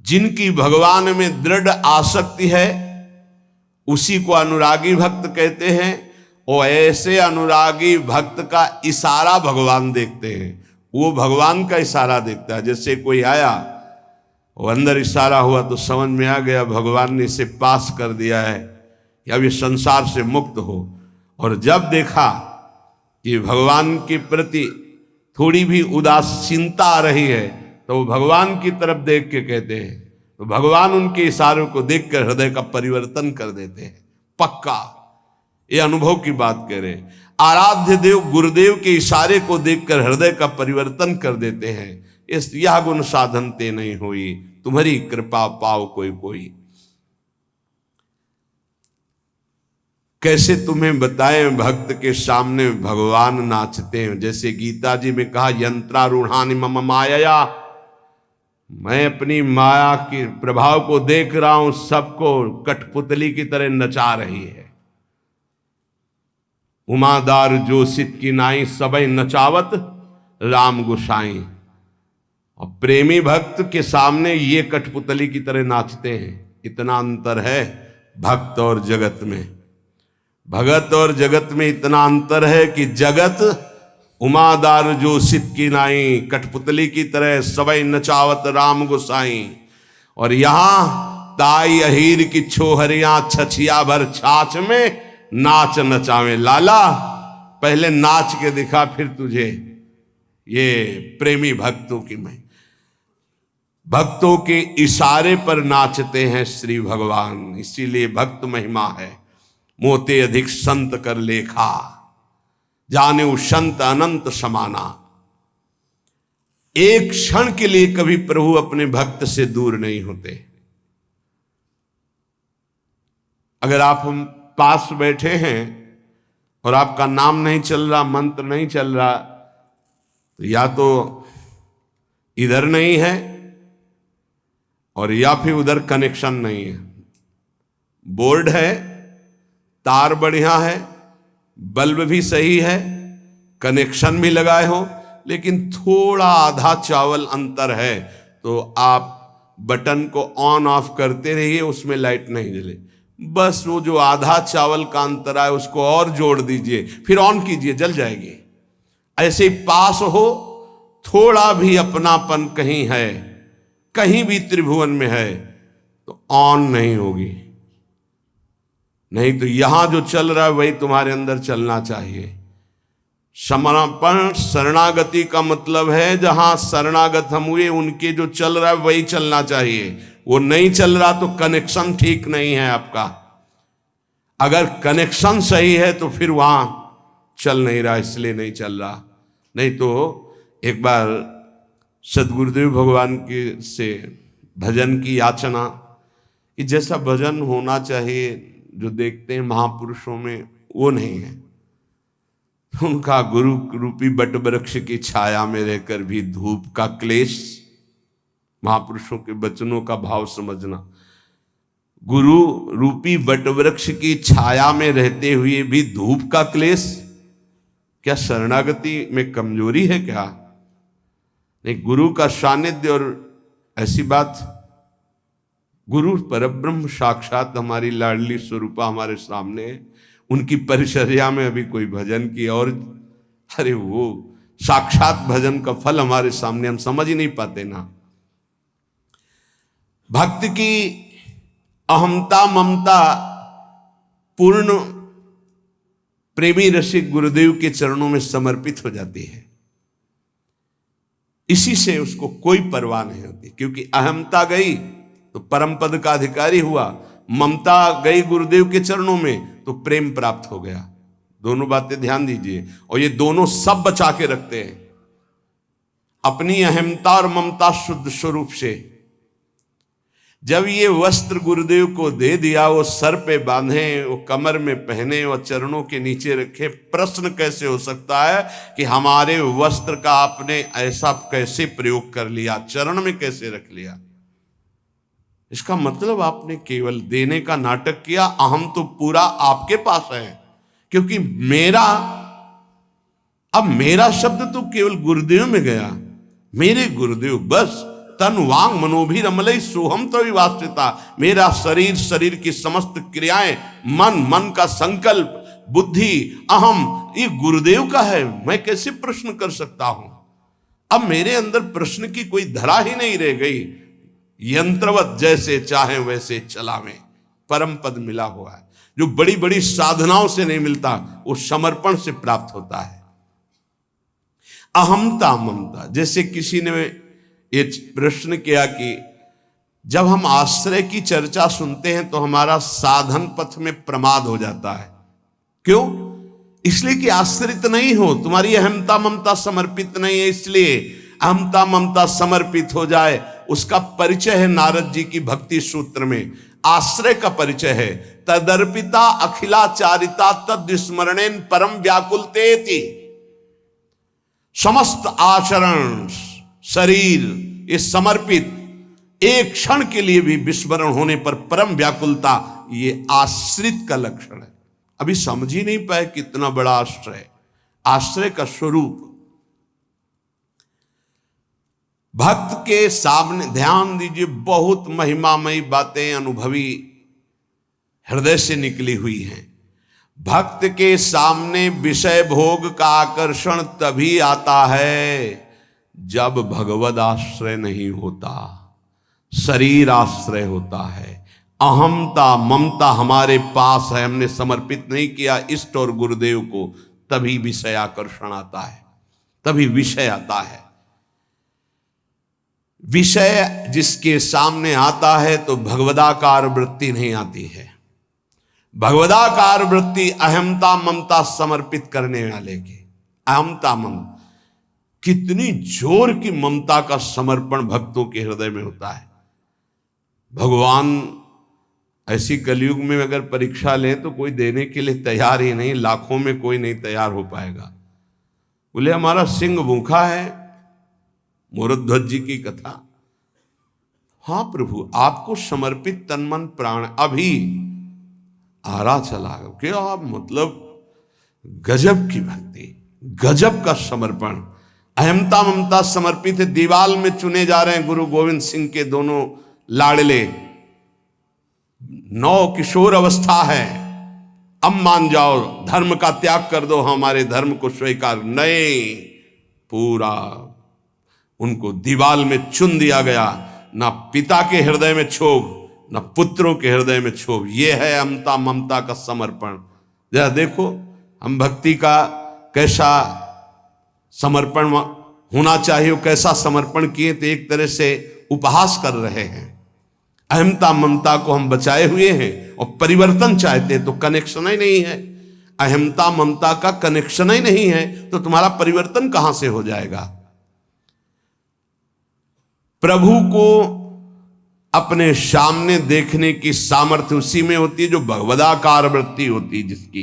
Speaker 1: जिनकी भगवान में दृढ़ आसक्ति है उसी को अनुरागी भक्त कहते हैं। और ऐसे अनुरागी भक्त का इशारा भगवान देखते हैं, वो भगवान का इशारा देखता है। जैसे कोई आया, वो अंदर इशारा हुआ तो समझ में आ गया भगवान ने इसे पास कर दिया है कि अब ये संसार से मुक्त हो। और जब देखा कि भगवान के प्रति थोड़ी भी उदासीनता आ रही है तो वो भगवान की तरफ देख के कहते हैं, तो भगवान उनके इशारों को देखकर हृदय का परिवर्तन कर देते हैं। पक्का ये अनुभव की बात कह रहे। आराध्य देव गुरुदेव के इशारे को देखकर हृदय का परिवर्तन कर देते हैं। इस यह गुण साधन ते नहीं हुई, तुम्हारी कृपा पाओ कोई कोई। कैसे तुम्हें बताएं भक्त के सामने भगवान नाचते हैं। जैसे गीता जी में कहा यंत्रारूढ़ानि मम माया, मैं अपनी माया के प्रभाव को देख रहा हूं, सबको कठपुतली की तरह नचा रही है। उमादार जोशित की नाई सबई नचावत राम गुसाई। और प्रेमी भक्त के सामने ये कठपुतली की तरह नाचते हैं। इतना अंतर है भक्त और जगत में। भगत और जगत में इतना अंतर है कि जगत उमादार जोशित की नाई कठपुतली की तरह सबई नचावत राम गुसाई। और यहां ताई अहीर की छोहरियां छछिया भर छाछ में नाच नचावे लाला। पहले नाच के दिखा फिर तुझे। ये प्रेमी भक्तों की मैं भक्तों के इशारे पर नाचते हैं श्री भगवान। इसीलिए भक्त महिमा है। मोते अधिक संत कर लेखा, जाने संत अनंत समाना। एक क्षण के लिए कभी प्रभु अपने भक्त से दूर नहीं होते। अगर आप हम पास बैठे हैं और आपका नाम नहीं चल रहा, मंत्र नहीं चल रहा, तो या तो इधर नहीं है और या फिर उधर कनेक्शन नहीं है। बोर्ड है, तार बढ़िया है, बल्ब भी सही है, कनेक्शन भी लगाए हो, लेकिन थोड़ा आधा चावल अंतर है, तो आप बटन को ऑन ऑफ करते रहिए, उसमें लाइट नहीं जले। बस वो जो आधा चावल का अंतर है उसको और जोड़ दीजिए, फिर ऑन कीजिए, जल जाएगी। ऐसे पास हो, थोड़ा भी अपनापन कहीं है, कहीं भी त्रिभुवन में है, तो ऑन नहीं होगी। नहीं तो यहां जो चल रहा है वही तुम्हारे अंदर चलना चाहिए। समर्पण शरणागति का मतलब है जहां शरणागत हम हुए उनके जो चल रहा है वही चलना चाहिए। वो नहीं चल रहा तो कनेक्शन ठीक नहीं है आपका। अगर कनेक्शन सही है तो फिर वहां चल नहीं रहा, इसलिए नहीं चल रहा। नहीं तो एक बार सदगुरुदेव भगवान के से भजन की याचना कि जैसा भजन होना चाहिए जो देखते हैं महापुरुषों में वो नहीं है। उनका गुरु रूपी बट वृक्ष की छाया में रहकर भी धूप का क्लेश, महापुरुषों के वचनों का भाव समझना। गुरु रूपी बट वृक्ष की छाया में रहते हुए भी धूप का क्लेश, क्या शरणागति में कमजोरी है क्या? नहीं, गुरु का सानिध्य और ऐसी बात, गुरु परब्रह्म साक्षात हमारी लाडली स्वरूपा हमारे सामने, उनकी परिचर्या में अभी कोई भजन की और अरे वो साक्षात भजन का फल हमारे सामने, हम समझ ही नहीं पाते ना। भक्त की अहमता ममता पूर्ण प्रेमी रसिक गुरुदेव के चरणों में समर्पित हो जाती है। इसी से उसको कोई परवाह नहीं होती, क्योंकि अहमता गई तो परम पद का अधिकारी हुआ, ममता गई गुरुदेव के चरणों में तो प्रेम प्राप्त हो गया। दोनों बातें ध्यान दीजिए। और ये दोनों सब बचा के रखते हैं, अपनी अहमता और ममता शुद्ध स्वरूप से। जब ये वस्त्र गुरुदेव को दे दिया, वो सर पे बांधे, वो कमर में पहने और चरणों के नीचे रखे, प्रश्न कैसे हो सकता है कि हमारे वस्त्र का आपने ऐसा कैसे प्रयोग कर लिया, चरण में कैसे रख लिया? इसका मतलब आपने केवल देने का नाटक किया, अहम तो पूरा आपके पास है, क्योंकि अब मेरा शब्द तो केवल गुरुदेव में गया, मेरे गुरुदेव बस। तन वांग मनोभिरमलई सोहम तो विवासिता, मेरा शरीर, शरीर की समस्त क्रियाएं, मन का संकल्प, बुद्धि, अहम, ये गुरुदेव का है। मैं कैसे प्रश्न कर सकता हूं? अब मेरे अंदर प्रश्न की कोई धरा ही नहीं रह गई। यंत्रवत जैसे चाहे वैसे चलावें, परम पद मिला हुआ है, जो बड़ी बड़ी साधनाओं से नहीं मिलता, वो समर्पण से प्राप्त होता है। अहमता ममता, जैसे किसी ने ये प्रश्न किया कि जब हम आश्रय की चर्चा सुनते हैं तो हमारा साधन पथ में प्रमाद हो जाता है। क्यों? इसलिए कि आश्रित नहीं हो, तुम्हारी अहमता ममता समर्पित नहीं है, इसलिए अहमता ममता समर्पित हो जाए। उसका परिचय है नारद जी की भक्ति सूत्र में, आश्रय का परिचय है। तदर्पिता अखिलाचारिता तद स्मरणेन परम व्याकुलतेति। समस्त आचरण, शरीर ये समर्पित, एक क्षण के लिए भी विस्मरण होने पर परम व्याकुलता, ये आश्रित का लक्षण है। अभी समझ ही नहीं पाए कितना बड़ा आश्रय, आश्रय का स्वरूप। भक्त के सामने ध्यान दीजिए, बहुत महिमामयी बातें अनुभवी हृदय से निकली हुई हैं। भक्त के सामने विषय भोग का आकर्षण तभी आता है जब भगवद आश्रय नहीं होता, शरीर आश्रय होता है। अहमता ममता हमारे पास है, हमने समर्पित नहीं किया इष्ट और गुरुदेव को, तभी विषय आकर्षण आता है, तभी विषय आता है। विषय जिसके सामने आता है तो भगवदाकार वृत्ति नहीं आती है। भगवदाकार वृत्ति अहमता ममता समर्पित करने वाले की, अहमता ममता, कितनी जोर की ममता का समर्पण भक्तों के हृदय में होता है। भगवान ऐसी कलयुग में अगर परीक्षा लें तो कोई देने के लिए तैयार ही नहीं, लाखों में कोई नहीं तैयार हो पाएगा। बोले हमारा सिंह भूखा है, मोरध्वज जी की कथा। हाँ प्रभु, आपको समर्पित तन मन प्राण अभी आ रहा चला क्या, मतलब गजब की भक्ति, गजब का समर्पण, अहमता ममता समर्पित है। दीवाल में चुने जा रहे हैं गुरु गोविंद सिंह के दोनों लाडले, 9 किशोर अवस्था है। अब मान जाओ, धर्म का त्याग कर दो, हमारे धर्म को स्वीकार नहीं। पूरा उनको दीवाल में चुन दिया गया, ना पिता के हृदय में क्षोभ, ना पुत्रों के हृदय में क्षोभ। यह है अहमता ममता का समर्पण। जरा देखो हम भक्ति का कैसा समर्पण होना चाहिए, कैसा समर्पण किए, तो एक तरह से उपहास कर रहे हैं। अहमता ममता को हम बचाए हुए हैं और परिवर्तन चाहते हैं तो कनेक्शन ही नहीं है। अहमता ममता का कनेक्शन ही नहीं है तो तुम्हारा परिवर्तन कहां से हो जाएगा? प्रभु को अपने सामने देखने की सामर्थ्य उसी में होती है जो भगवदाकार वृत्ति होती है। जिसकी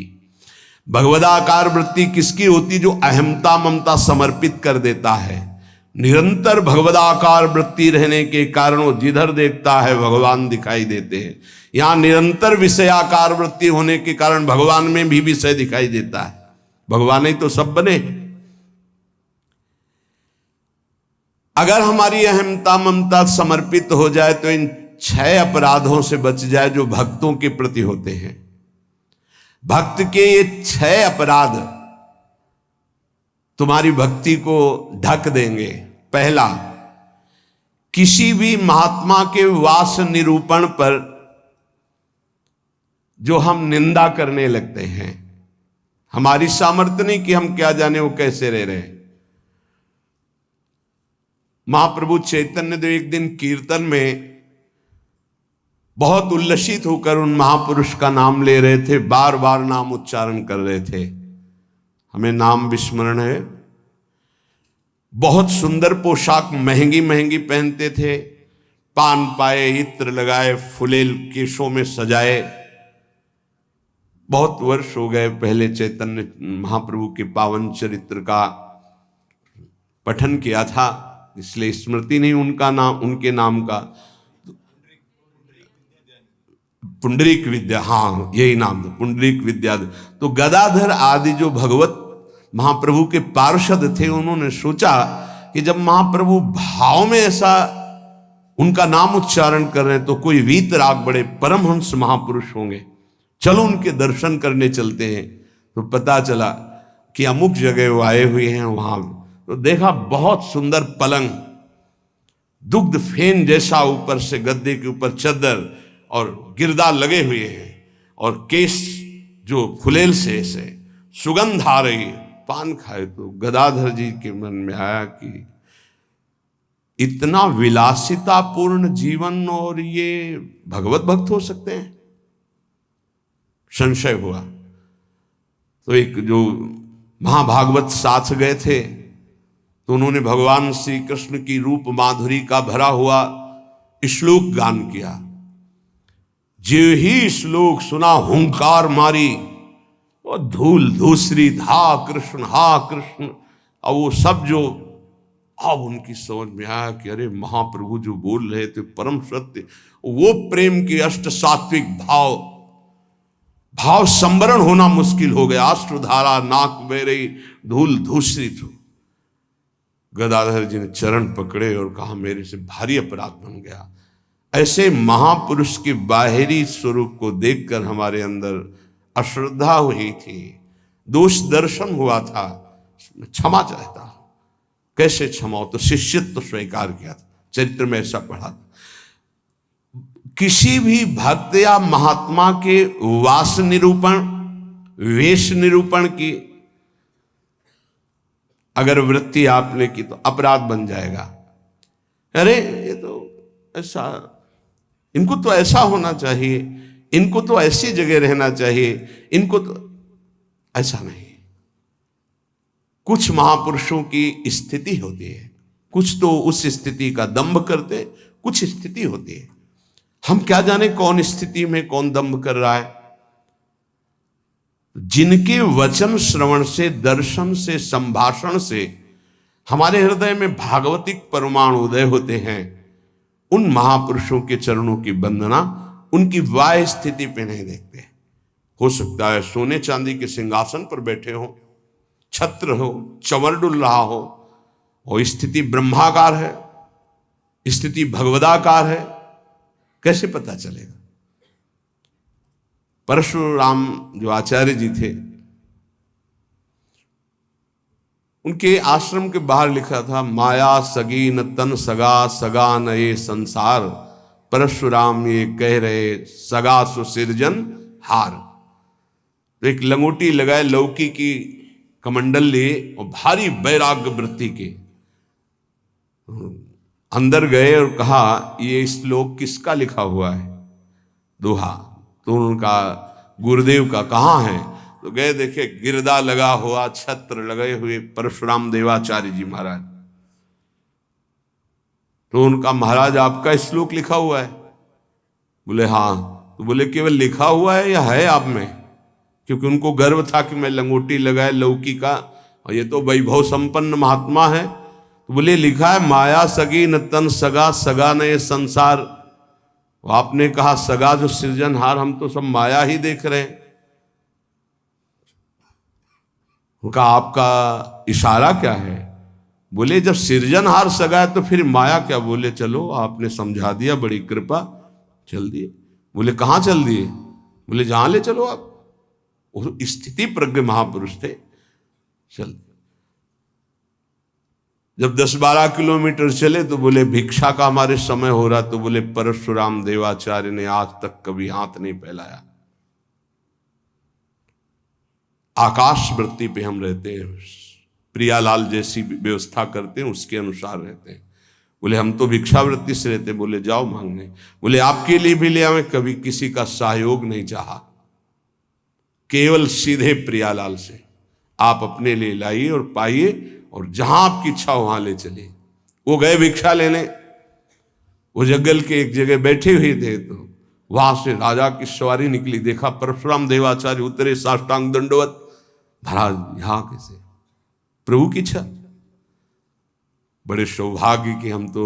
Speaker 1: भगवदाकार वृत्ति किसकी होती, जो अहमता ममता समर्पित कर देता है। निरंतर भगवदाकार वृत्ति रहने के कारण वो जिधर देखता है भगवान दिखाई देते हैं। यहां निरंतर विषयाकार वृत्ति होने के कारण भगवान में भी विषय दिखाई देता है। भगवान ही तो सब बने। अगर हमारी अहमता ममता समर्पित हो जाए तो इन 6 अपराधों से बच जाए जो भक्तों के प्रति होते हैं। भक्त के ये 6 अपराध तुम्हारी भक्ति को ढक देंगे। पहला, किसी भी महात्मा के वास निरूपण पर जो हम निंदा करने लगते हैं, हमारी सामर्थ्य नहीं कि हम क्या जाने वो कैसे रह रहे हैं। महाप्रभु चैतन्य देव एक दिन कीर्तन में बहुत उल्लसित होकर उन महापुरुष का नाम ले रहे थे, बार बार नाम उच्चारण कर रहे थे। हमें नाम विस्मरण है। बहुत सुंदर पोशाक महंगी महंगी पहनते थे, पान पाए, इत्र लगाए, फुलेल केशों में सजाए। बहुत वर्ष हो गए पहले चैतन्य महाप्रभु के पावन चरित्र का पठन किया था, इसलिए स्मृति नहीं उनका नाम, उनके नाम का। पुंडरीक विद्या, हाँ यही नाम था, पुंडरीक विद्या। तो गदाधर आदि जो भगवत महाप्रभु के पार्षद थे, उन्होंने सोचा कि जब महाप्रभु भाव में ऐसा उनका नाम उच्चारण कर रहे हैं तो कोई वीतराग बड़े परमहंस महापुरुष होंगे, चलो उनके दर्शन करने चलते हैं। तो पता चला कि अमुक जगह वो आए हुए हैं। वहां तो देखा बहुत सुंदर पलंग, दुग्ध फेन जैसा, ऊपर से गद्दे के ऊपर चद्दर और गिरदा लगे हुए हैं, और केश जो फुलेल से ऐसे सुगंध आ रही है। पान खाए तो गदाधर जी के मन में आया कि इतना विलासितापूर्ण जीवन और ये भगवत भक्त हो सकते हैं, संशय हुआ। तो एक जो महाभागवत साथ गए थे, तो उन्होंने भगवान श्री कृष्ण की रूप माधुरी का भरा हुआ श्लोक गान किया। जो ही श्लोक सुना हुंकार मारी और धूल धूसरी, हा कृष्ण हा कृष्ण। और वो सब जो अब उनकी समझ में आया कि अरे महाप्रभु जो बोल रहे थे परम सत्य, वो प्रेम के अष्ट सात्विक भाव संवरण होना मुश्किल हो गया। अश्रुधारा नाक बह रही, धूल धूसरित हो। गदाधर जी ने चरण पकड़े और कहा मेरे से भारी अपराध बन गया। ऐसे महापुरुष के बाहरी स्वरूप को देखकर हमारे अंदर अश्रद्धा हुई थी, दोष दर्शन हुआ था, क्षमा चाहता। कैसे क्षमा हो? तो शिष्यत्व स्वीकार किया था, चरित्र में ऐसा पढ़ा था। किसी भी भक्त या महात्मा के वास निरूपण, वेश निरूपण की अगर वृत्ति आपने की तो अपराध बन जाएगा। अरे ये तो ऐसा, इनको तो ऐसा होना चाहिए, इनको तो ऐसी जगह रहना चाहिए, इनको तो ऐसा नहीं। कुछ महापुरुषों की स्थिति होती है, कुछ तो उस स्थिति का दंभ करते, कुछ स्थिति होती है। हम क्या जाने कौन स्थिति में कौन दंभ कर रहा है। जिनके वचन श्रवण से, दर्शन से, संभाषण से हमारे हृदय में भागवतिक परमाणु उदय होते हैं, उन महापुरुषों के चरणों की वंदना उनकी वाह स्थिति पे नहीं देखते। हो सकता है सोने चांदी के सिंहासन पर बैठे हो, छत्र हो, चंवर डुल रहा हो, और स्थिति ब्रह्माकार है, स्थिति भगवदाकार है, कैसे पता चलेगा? परशुराम जो आचार्य जी थे, उनके आश्रम के बाहर लिखा था, माया सगी न तन सगा, सगा न ये संसार, परशुराम ये कह रहे सगा सुसिरजन हार। तो एक लंगोटी लगाए, लौकी की कमंडल लिए और भारी वैराग्य वृत्ति के अंदर गए और कहा ये श्लोक किसका लिखा हुआ है? दोहा। तो उनका गुरुदेव का कहाँ है? तो गए, देखे गिरदा लगा हुआ, छत्र लगे हुए परशुराम देवाचार्य जी महाराज। तो उनका महाराज आपका श्लोक लिखा हुआ है? बोले हाँ। तो बोले केवल लिखा हुआ है या है आप में? क्योंकि उनको गर्व था कि मैं लंगोटी लगाए लौकी का, और ये तो वैभव संपन्न महात्मा है। तो बोले लिखा है माया सगी न तन सगा, सगा न ये संसार। आपने कहा सगा जो सृजनहार, हम तो सब माया ही देख रहे हैं। उनका आपका इशारा क्या है? बोले जब सृजनहार सगा है तो फिर माया क्या? बोले चलो आपने समझा दिया, बड़ी कृपा, चल दिए। बोले कहाँ चल दिए? बोले जहां ले चलो आप। स्थिति प्रज्ञ महापुरुष थे, चल। जब 10-12 किलोमीटर चले तो बोले भिक्षा का हमारे समय हो रहा। तो बोले परशुराम देवाचार्य ने आज तक कभी हाथ नहीं फैलाया, आकाश वृत्ति पे हम रहते हैं, प्रियालाल जैसी व्यवस्था करते हैं उसके अनुसार रहते हैं। बोले हम तो भिक्षा वृत्ति से रहते। बोले जाओ मांगने। बोले आपके लिए भी ले आवे, कभी किसी का सहयोग नहीं चाहा, केवल सीधे प्रियालाल से आप अपने लिए लाइए और पाइए, और जहां आपकी इच्छा वहां ले चलिए। वो गए भिक्षा लेने, वो जंगल के एक जगह बैठे हुए थे, तो वहां से राजा की सवारी निकली। देखा परशुराम देवाचार्य उतरे, साष्टांग दंडवत। महाराज यहाँ कैसे? प्रभु की इच्छा। बड़े सौभाग्य कि हम तो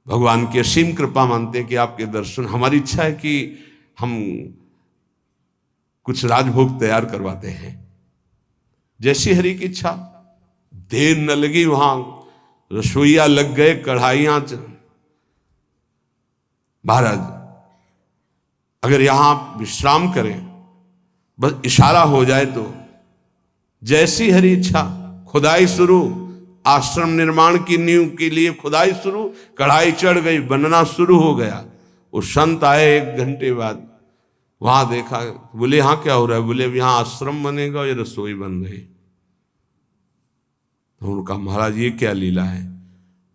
Speaker 1: भगवान की असीम कृपा मानते हैं कि आपके दर्शन, हमारी इच्छा है कि हम कुछ राजभोग तैयार करवाते हैं। जैसी हरि की इच्छा, देर न लगी, वहां रसोईया लग गए, कढ़ाइयां। महाराज अगर यहां विश्राम करें, बस इशारा हो जाए तो जैसी हरि इच्छा, खुदाई शुरू, आश्रम निर्माण की नींव के लिए खुदाई शुरू, कढ़ाई चढ़ गई, बनना शुरू हो गया। वो संत आए 1 घंटे बाद, वहां देखा, बोले यहां क्या हो रहा है? बोले यहां आश्रम बनेगा, ये रसोई बन गई। तो उनका महाराज ये क्या लीला है?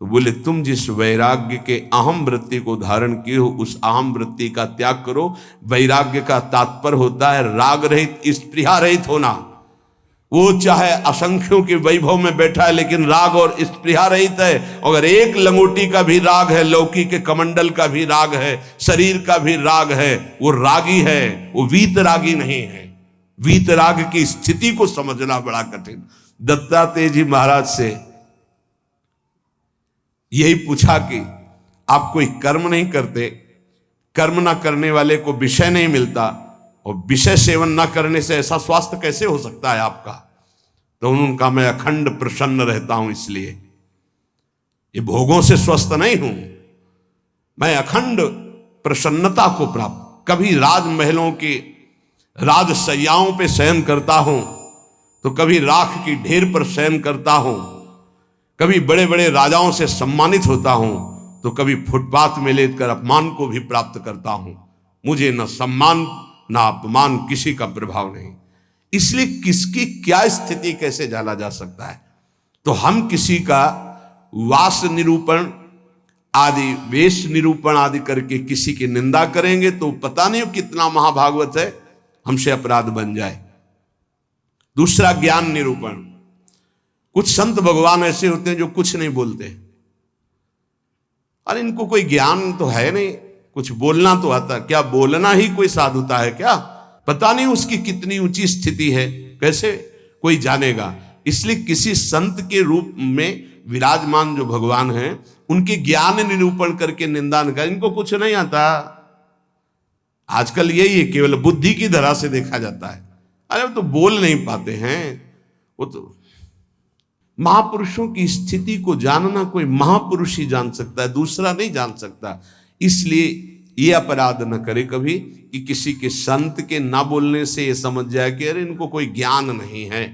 Speaker 1: तो बोले तुम जिस वैराग्य के अहम वृत्ति को धारण किए हो, उस अहम वृत्ति का त्याग करो। वैराग्य का तात्पर्य होता है राग रहित, स्पृहा रहित होना। वो चाहे असंख्यों के वैभव में बैठा है, लेकिन राग और स्पृहा रहित है। अगर एक लंगोटी का भी राग है, लौकी के कमंडल का भी राग है, शरीर का भी राग है, वो रागी है, वो वीतरागी नहीं है। वीतराग की स्थिति को समझना बड़ा कठिन। दत्तात्रेय जी महाराज से यही पूछा कि आप कोई कर्म नहीं करते, कर्म ना करने वाले को विषय नहीं मिलता, और विषय सेवन ना करने से ऐसा स्वास्थ्य कैसे हो सकता है आपका? तो उन्होंने कहा मैं अखंड प्रसन्न रहता हूं, इसलिए ये भोगों से स्वस्थ नहीं हूं, मैं अखंड प्रसन्नता को प्राप्त। कभी राजमहलों के राजसैयाओं पे शयन करता हूं, तो कभी राख की ढेर पर शयन करता हूं, कभी बड़े बड़े राजाओं से सम्मानित होता हूं, तो कभी फुटपाथ में लेकर अपमान को भी प्राप्त करता हूं। मुझे न सम्मान न अपमान, किसी का प्रभाव नहीं। इसलिए किसकी क्या स्थिति कैसे जाना जा सकता है? तो हम किसी का वास निरूपण आदि, वेश निरूपण आदि करके किसी की निंदा करेंगे तो पता नहीं कितना महाभागवत है, हमसे अपराध बन जाए। दूसरा ज्ञान निरूपण। कुछ संत भगवान ऐसे होते हैं जो कुछ नहीं बोलते। अरे इनको कोई ज्ञान तो है नहीं, कुछ बोलना तो आता, क्या बोलना ही कोई साधुता है क्या? पता नहीं उसकी कितनी ऊंची स्थिति है, कैसे कोई जानेगा? इसलिए किसी संत के रूप में विराजमान जो भगवान हैं, उनके ज्ञान निरूपण करके निंदा न कर। इनको कुछ नहीं आता। आजकल यही है, केवल बुद्धि की धरा से देखा जाता है। अरे वो तो बोल नहीं पाते हैं। वो तो महापुरुषों की स्थिति को जानना कोई महापुरुष ही जान सकता है, दूसरा नहीं जान सकता। इसलिए ये अपराध न करे कभी कि किसी के संत के ना बोलने से ये समझ जाए कि अरे इनको कोई ज्ञान नहीं है।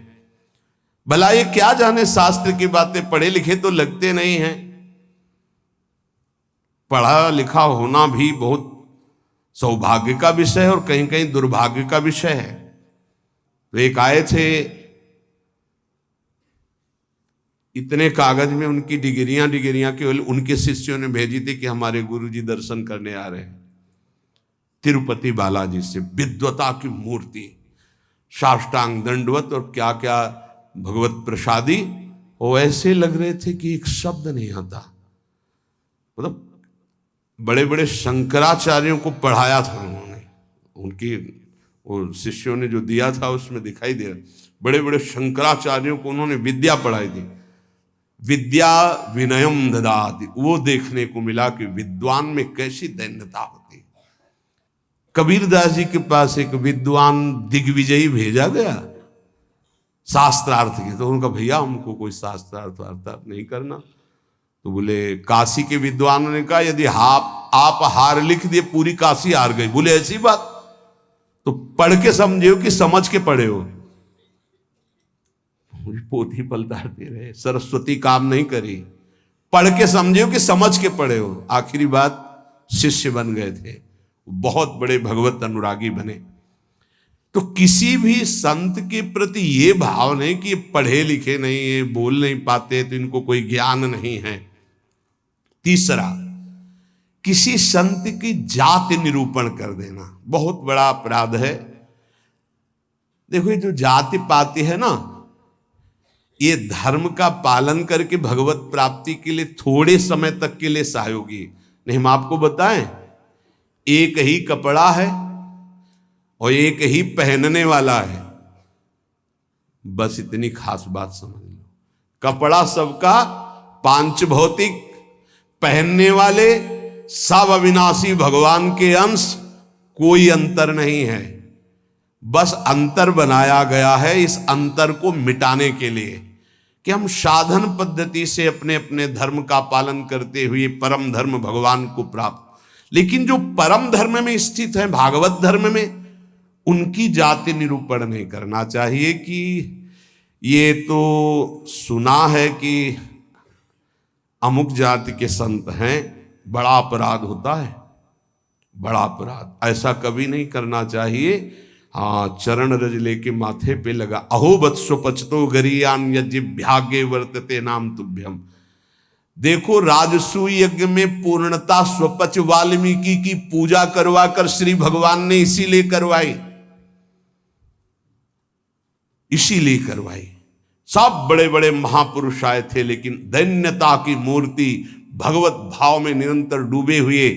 Speaker 1: भला ये क्या जाने, शास्त्र की बातें पढ़े लिखे तो लगते नहीं हैं। पढ़ा लिखा होना भी बहुत सौभाग्य का विषय है और कहीं कहीं दुर्भाग्य का विषय है। तो एक आए थे, इतने कागज में उनकी डिग्रियां केवल उनके शिष्यों ने भेजी थी कि हमारे गुरुजी दर्शन करने आ रहे हैं। तिरुपति बालाजी से विद्वता की मूर्ति, साष्टांग दंडवत और क्या क्या भगवत प्रसादी, वो ऐसे लग रहे थे कि एक शब्द नहीं आता। मतलब बड़े बड़े शंकराचार्यों को पढ़ाया था उन्होंने, उनकी वो शिष्यों ने जो दिया था उसमें दिखाई दे रहा, बड़े बड़े शंकराचार्यों को उन्होंने विद्या पढ़ाई थी। विद्या विनयम ददाति, वो देखने को मिला कि विद्वान में कैसी दैन्यता होती है। कबीरदास जी के पास एक विद्वान दिग्विजयी भेजा गया शास्त्रार्थ के, तो उनका भैया हमको कोई शास्त्रार्थ वार्तार्थ नहीं करना। तो बोले काशी के विद्वानों ने कहा यदि आप हार लिख दिए पूरी काशी हार गई। बोले ऐसी बात? तो पढ़ के समझे हो कि समझ के पढ़े हो? पोथी पलटाते रहे, सरस्वती काम नहीं करी। पढ़ के समझे हो कि समझ के पढ़े हो? आखिरी बात शिष्य बन गए थे, बहुत बड़े भगवत अनुरागी बने। तो किसी भी संत के प्रति ये भाव नहीं कि पढ़े लिखे नहीं है, बोल नहीं पाते, तो इनको कोई ज्ञान नहीं है। तीसरा, किसी संत की जाति निरूपण कर देना बहुत बड़ा अपराध है। देखो ये जो जाति पाति है ना, ये धर्म का पालन करके भगवत प्राप्ति के लिए थोड़े समय तक के लिए सहयोगी नहीं। हम आपको बताएं, एक ही कपड़ा है और एक ही पहनने वाला है, बस इतनी खास बात समझ लो। कपड़ा सबका पांच भौतिक, पहनने वाले सब अविनाशी भगवान के अंश, कोई अंतर नहीं है, बस अंतर बनाया गया है इस अंतर को मिटाने के लिए कि हम साधन पद्धति से अपने अपने धर्म का पालन करते हुए परम धर्म भगवान को प्राप्त, लेकिन जो परम धर्म में स्थित है भागवत धर्म में, उनकी जाति निरूपण नहीं करना चाहिए कि ये तो सुना है कि अमुक जाति के संत हैं, बड़ा अपराध होता है, बड़ा अपराध, ऐसा कभी नहीं करना चाहिए। हाँ, चरण रज लेके माथे पे लगा, अहो वत्सो पचतो गरीयान यज्ञागे वर्तते नाम तुभ्यम। देखो, राजसू यज्ञ में पूर्णता स्वपच वाल्मीकि की पूजा करवा कर श्री भगवान ने इसीलिए करवाई, इसीलिए करवाई। सब बड़े बड़े महापुरुष आए थे, लेकिन दैन्यता की मूर्ति भगवत भाव में निरंतर डूबे हुए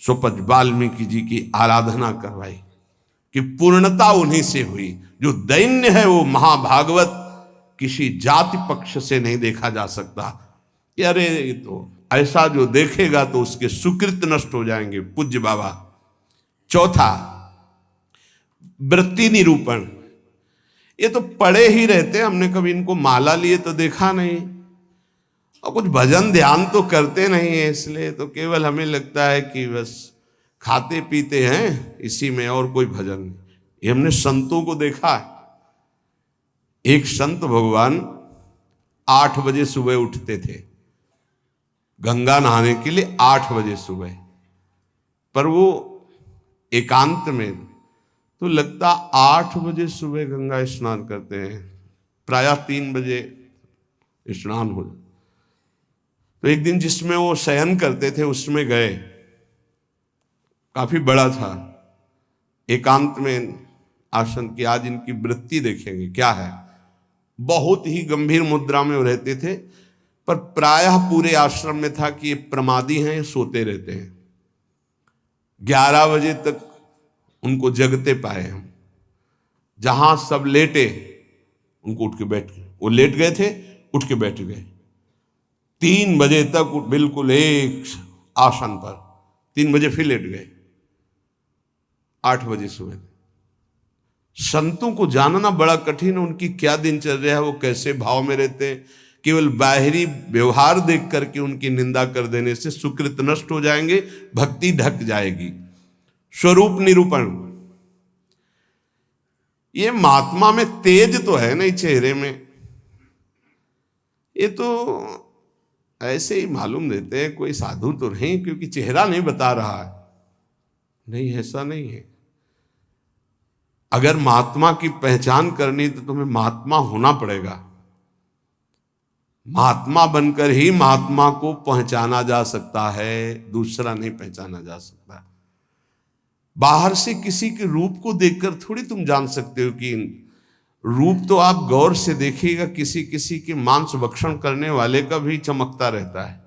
Speaker 1: स्वपच वाल्मीकि जी की आराधना करवाई कि पूर्णता उन्हीं से हुई। जो दैन्य है वो महाभागवत किसी जाति पक्ष से नहीं देखा जा सकता कि अरे ये तो ऐसा जो देखेगा तो उसके सुकृत नष्ट हो जाएंगे। पूज्य बाबा। चौथा, वृत्ति निरूपण। ये तो पढ़े ही रहते, हमने कभी इनको माला लिए तो देखा नहीं, और कुछ भजन ध्यान तो करते नहीं है, इसलिए तो केवल हमें लगता है कि बस खाते पीते हैं इसी में, और कोई भजन नहीं। ये हमने संतों को देखा है। एक संत भगवान 8 बजे सुबह उठते थे गंगा नहाने के लिए, 8 बजे सुबह, पर वो एकांत में, तो लगता 8 बजे सुबह गंगा स्नान करते हैं, प्रायः 3 बजे स्नान हो। तो एक दिन जिसमें वो शयन करते थे उसमें गए, काफी बड़ा था, एकांत में आसन की, आज इनकी वृत्ति देखेंगे क्या है। बहुत ही गंभीर मुद्रा में वो रहते थे, पर प्रायः पूरे आश्रम में था कि ये प्रमादी हैं, ये सोते रहते हैं। 11 बजे तक उनको जगते पाए हम, जहां सब लेटे उनको उठ के बैठ गए, वो लेट गए थे उठ के बैठ गए। 3 बजे तक बिल्कुल एक आसन पर, 3 बजे फिर लेट गए, 8 बजे सुबह। संतों को जानना बड़ा कठिन है, उनकी क्या दिनचर्या है, वो कैसे भाव में रहते हैं। केवल बाहरी व्यवहार देख करके उनकी निंदा कर देने से सुकृत नष्ट हो जाएंगे, भक्ति ढक जाएगी। स्वरूप निरूपण। ये महात्मा में तेज तो है नहीं चेहरे में, ये तो ऐसे ही मालूम देते हैं कोई साधु तो नहीं, क्योंकि चेहरा नहीं बता रहा है। नहीं, ऐसा नहीं है। अगर महात्मा की पहचान करनी तो तुम्हें महात्मा होना पड़ेगा। महात्मा बनकर ही महात्मा को पहचाना जा सकता है, दूसरा नहीं पहचाना जा सकता। बाहर से किसी के रूप को देखकर थोड़ी तुम जान सकते हो कि रूप तो आप गौर से देखिएगा, किसी किसी के मांस भक्षण करने वाले का भी चमकता रहता है।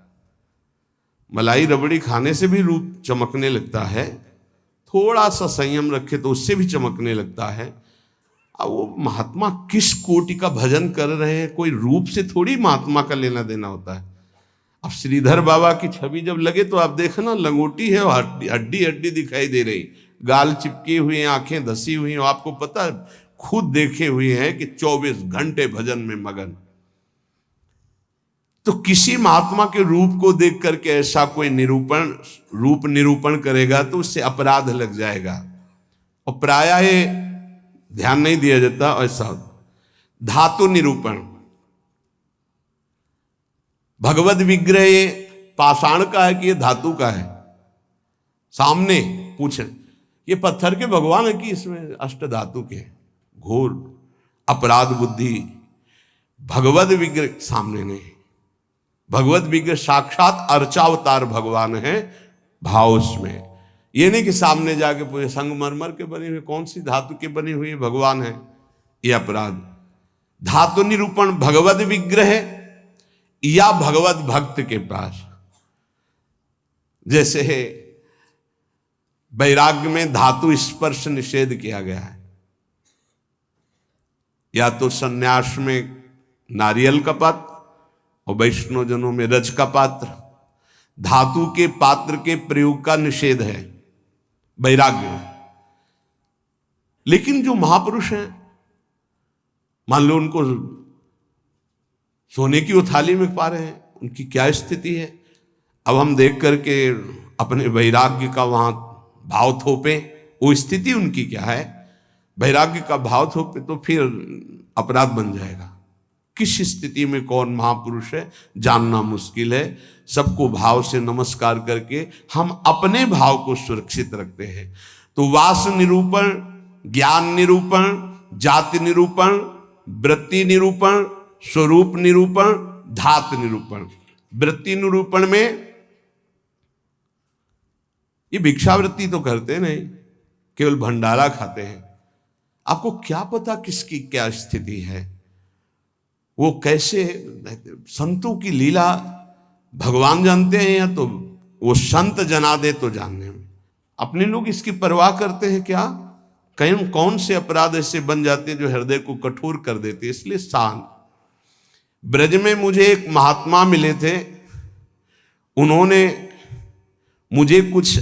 Speaker 1: मलाई रबड़ी खाने से भी रूप चमकने लगता है, थोड़ा सा संयम रखे तो उससे भी चमकने लगता है। अब वो महात्मा किस कोटि का भजन कर रहे हैं, कोई रूप से थोड़ी महात्मा का लेना देना होता है। अब श्रीधर बाबा की छवि जब लगे तो आप देखना, लंगोटी है, हड्डी हड्डी दिखाई दे रही, गाल चिपकी हुई, आंखें धसी हुई। आपको पता है, खुद देखे हुए हैं कि 24 घंटे भजन में मगन। तो किसी महात्मा के रूप को देख करके ऐसा कोई रूप निरूपण करेगा तो उससे अपराध लग जाएगा, और प्रायः ध्यान नहीं दिया जाता ऐसा। धातु निरूपण। भगवत विग्रह ये पाषाण का है कि ये धातु का है, सामने पूछे ये पत्थर के भगवान है कि इसमें अष्ट धातु के। घोर अपराध बुद्धि। भगवत विग्रह सामने नहीं, भगवत विग्रह साक्षात अर्चावतार भगवान है, भाव उसमें। ये नहीं कि सामने जाके पूरे संगमरमर के बने हुए, कौन सी धातु के बनी हुई भगवान है, ये अपराध। धातु निरूपण भगवत विग्रह या भगवत भक्त के पास। जैसे वैराग्य में धातु स्पर्श निषेध किया गया है, या तो सन्यास में नारियल का पात्र और वैष्णव जनों में रज का पात्र। धातु के पात्र के प्रयोग का निषेध है वैराग्य में। लेकिन जो महापुरुष हैं, मान लो उनको सोने की वो थाली में पा रहे हैं, उनकी क्या स्थिति है। अब हम देख करके अपने वैराग्य का वहां भाव थोपे, वो स्थिति उनकी क्या है। वैराग्य का भाव थोपे तो फिर अपराध बन जाएगा। किस स्थिति में कौन महापुरुष है जानना मुश्किल है। सबको भाव से नमस्कार करके हम अपने भाव को सुरक्षित रखते हैं। तो वास निरूपण, ज्ञान निरूपण, जाति निरूपण, वृत्ति निरूपण, स्वरूप निरूपण, धात निरूपण। वृत्ति निरूपण में ये भिक्षावृत्ति तो करते नहीं, केवल भंडारा खाते हैं। आपको क्या पता किसकी क्या स्थिति है, वो कैसे। संतों की लीला भगवान जानते हैं या तो वो संत जना दे तो जानने में। अपने लोग इसकी परवाह करते हैं क्या। कहीं कौन से अपराध ऐसे बन जाते हैं जो हृदय को कठोर कर देते। इसलिए शांत। ब्रज में मुझे एक महात्मा मिले थे, उन्होंने मुझे कुछ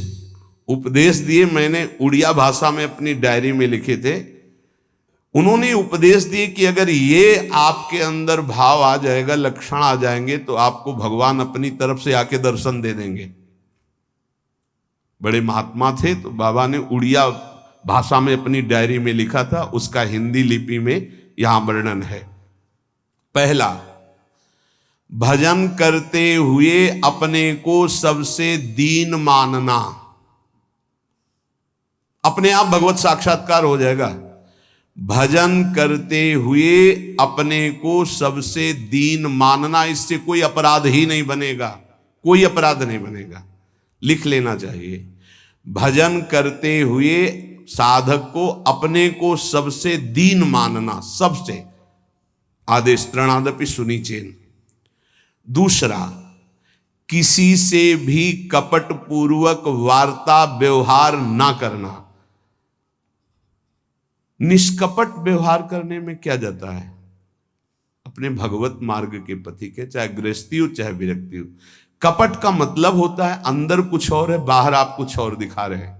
Speaker 1: उपदेश दिए। मैंने उड़िया भाषा में अपनी डायरी में लिखे थे। उन्होंने उपदेश दिए कि अगर ये आपके अंदर भाव आ जाएगा, लक्षण आ जाएंगे, तो आपको भगवान अपनी तरफ से आके दर्शन दे देंगे। बड़े महात्मा थे, तो बाबा ने उड़िया भाषा में अपनी डायरी में लिखा था, उसका हिंदी लिपि में यहां वर्णन है। पहला, भजन करते हुए अपने को सबसे दीन मानना। अपने आप भगवत साक्षात्कार हो जाएगा। भजन करते हुए अपने को सबसे दीन मानना, इससे कोई अपराध ही नहीं बनेगा, कोई अपराध नहीं बनेगा। लिख लेना चाहिए। भजन करते हुए साधक को अपने को सबसे दीन मानना, सबसे आदेश त्रणादपि सुनिचेन। दूसरा, किसी से भी कपट पूर्वक वार्ता व्यवहार ना करना। निष्कपट व्यवहार करने में क्या जाता है। अपने भगवत मार्ग के पथि के, चाहे गृहस्थी हो चाहे विरक्ति हो। कपट का मतलब होता है अंदर कुछ और है, बाहर आप कुछ और दिखा रहे हैं।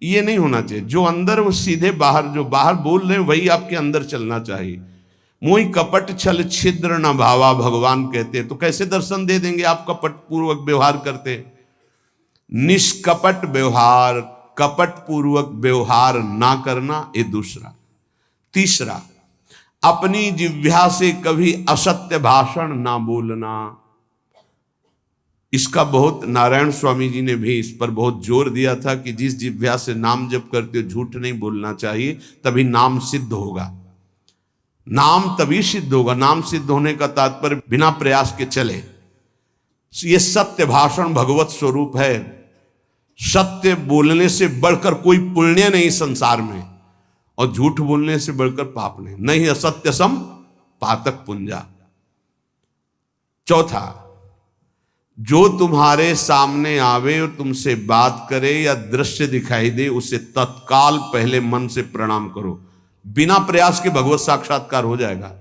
Speaker 1: ये नहीं होना चाहिए। जो अंदर वो सीधे बाहर, जो बाहर बोल रहे हैं वही आपके अंदर चलना चाहिए। मोहि कपट छल छिद्र न भावा, भगवान कहते हैं। तो कैसे दर्शन दे देंगे आप कपट पूर्वक व्यवहार करते। निष्कपट व्यवहार, कपट पूर्वक व्यवहार ना करना, ये दूसरा। तीसरा, अपनी जिह्वा से कभी असत्य भाषण ना बोलना। इसका बहुत नारायण स्वामी जी ने भी इस पर बहुत जोर दिया था कि जिस जिह्वा से नाम जप करते हो झूठ नहीं बोलना चाहिए, तभी नाम सिद्ध होगा। नाम तभी सिद्ध होगा। नाम सिद्ध होने का तात्पर्य बिना प्रयास के चले। ये सत्य भाषण भगवत स्वरूप है। सत्य बोलने से बढ़कर कोई पुण्य नहीं संसार में, और झूठ बोलने से बढ़कर पाप नहीं। नहीं असत्य सम पातक पुंजा। चौथा, जो तुम्हारे सामने आवे और तुमसे बात करे या दृश्य दिखाई दे, उसे तत्काल पहले मन से प्रणाम करो। बिना प्रयास के भगवत साक्षात्कार हो जाएगा।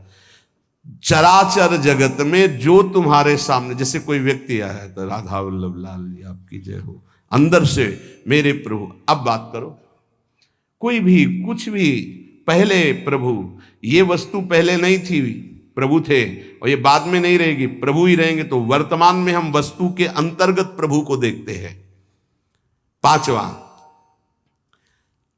Speaker 1: चराचर जगत में जो तुम्हारे सामने, जैसे कोई व्यक्ति आया है तो राधा वल्लभ लाल जी आपकी जय हो, अंदर से मेरे प्रभु, अब बात करो। कोई भी कुछ भी, पहले प्रभु, ये वस्तु पहले नहीं थी, प्रभु थे, और ये बाद में नहीं रहेगी, प्रभु ही रहेंगे। तो वर्तमान में हम वस्तु के अंतर्गत प्रभु को देखते हैं। पांचवा,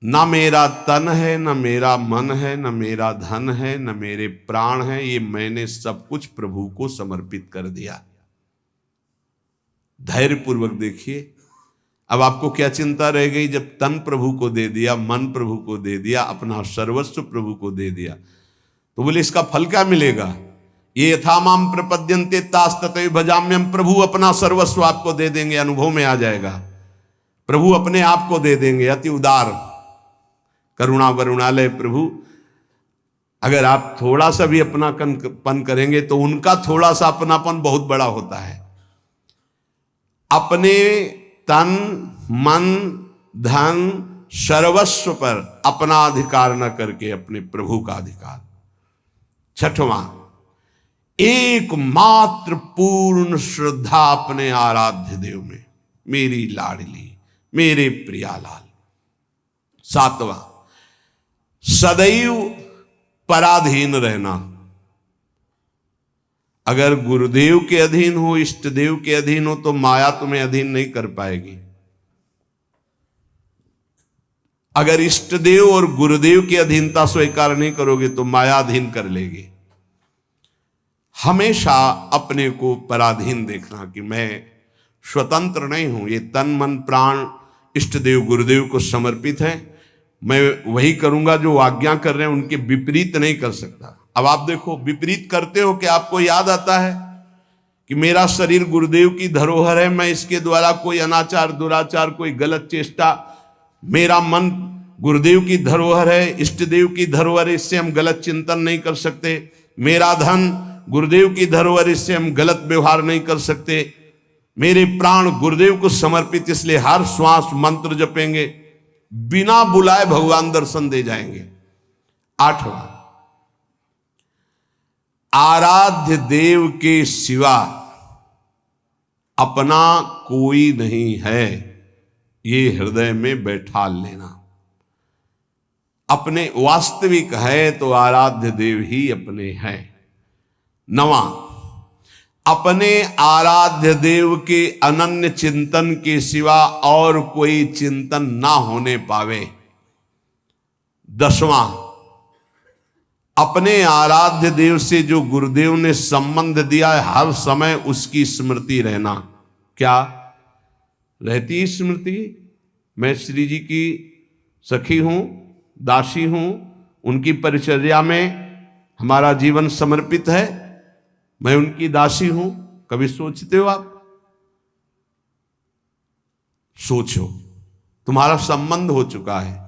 Speaker 1: ना मेरा तन है, न मेरा मन है, न मेरा धन है, न मेरे प्राण है, ये मैंने सब कुछ प्रभु को समर्पित कर दिया। धैर्य पूर्वक देखिए। अब आपको क्या चिंता रह गई। जब तन प्रभु को दे दिया, मन प्रभु को दे दिया, अपना सर्वस्व प्रभु को दे दिया, तो बोले इसका फल क्या मिलेगा। ये यथा माम प्रपद्यन्ते तास तथैव भजाम्यहम्। प्रभु अपना सर्वस्व आपको दे देंगे, अनुभव में आ जाएगा। प्रभु अपने आप को दे देंगे। अति उदार करुणा वरुणालय प्रभु। अगर आप थोड़ा सा भी अपनापन करेंगे तो उनका थोड़ा सा अपनापन बहुत बड़ा होता है। अपने तन मन धन सर्वस्व पर अपना अधिकार न करके अपने प्रभु का अधिकार। छठवां, एकमात्र पूर्ण श्रद्धा अपने आराध्य देव में, मेरी लाडली, मेरे प्रियालाल। सातवां, सदैव पराधीन रहना। अगर गुरुदेव के अधीन हो, इष्ट देव के अधीन हो, तो माया तुम्हें अधीन नहीं कर पाएगी। अगर इष्ट देव और गुरुदेव की अधीनता स्वीकार नहीं करोगे तो माया अधीन कर लेगी। हमेशा अपने को पराधीन देखना कि मैं स्वतंत्र नहीं हूं, ये तन मन प्राण इष्ट देव गुरुदेव को समर्पित है, मैं वही करूंगा जो आज्ञा कर रहे हैं, उनके विपरीत नहीं कर सकता। अब आप देखो, विपरीत करते हो कि आपको याद आता है कि मेरा शरीर गुरुदेव की धरोहर है, मैं इसके द्वारा कोई अनाचार दुराचार कोई गलत चेष्टा, मेरा मन गुरुदेव की धरोहर है, इष्ट देव की धरोहर है, इससे हम गलत चिंतन नहीं कर सकते। मेरा धन गुरुदेव की धरोहर, इससे हम गलत व्यवहार नहीं कर सकते। मेरे प्राण गुरुदेव को समर्पित, इसलिए हर श्वास मंत्र जपेंगे, बिना बुलाए भगवान दर्शन दे जाएंगे। 8वां, आराध्य देव के सिवा अपना कोई नहीं है, ये हृदय में बैठा लेना। अपने वास्तविक है तो आराध्य देव ही अपने हैं। 9वां, अपने आराध्य देव के अनन्य चिंतन के सिवा और कोई चिंतन ना होने पावे। 10वां, अपने आराध्य देव से जो गुरुदेव ने संबंध दिया है, हर समय उसकी स्मृति रहना। क्या रहती स्मृति? मैं श्री जी की सखी हूं, दासी हूं, उनकी परिचर्या में हमारा जीवन समर्पित है, मैं उनकी दासी हूं। कभी सोचते हो आप? सोचो, तुम्हारा संबंध हो चुका है।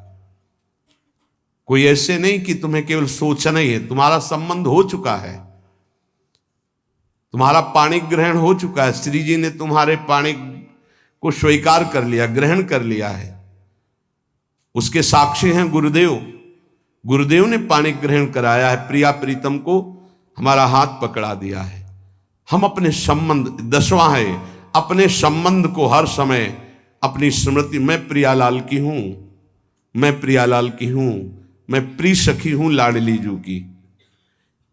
Speaker 1: कोई ऐसे नहीं कि तुम्हें केवल सोचना ही है, तुम्हारा संबंध हो चुका है, तुम्हारा पाणी ग्रहण हो चुका है। श्री जी ने तुम्हारे पाणी को स्वीकार कर लिया, ग्रहण कर लिया है। उसके साक्षी हैं गुरुदेव। गुरुदेव ने पाणी ग्रहण कराया है, प्रिया प्रीतम को हमारा हाथ पकड़ा दिया है। हम अपने संबंध, 10वां है, अपने संबंध को हर समय अपनी स्मृति, मैं प्रियालाल की हूं, मैं प्रियालाल की हूं, मैं प्रिय सखी हूं लाडली जू की।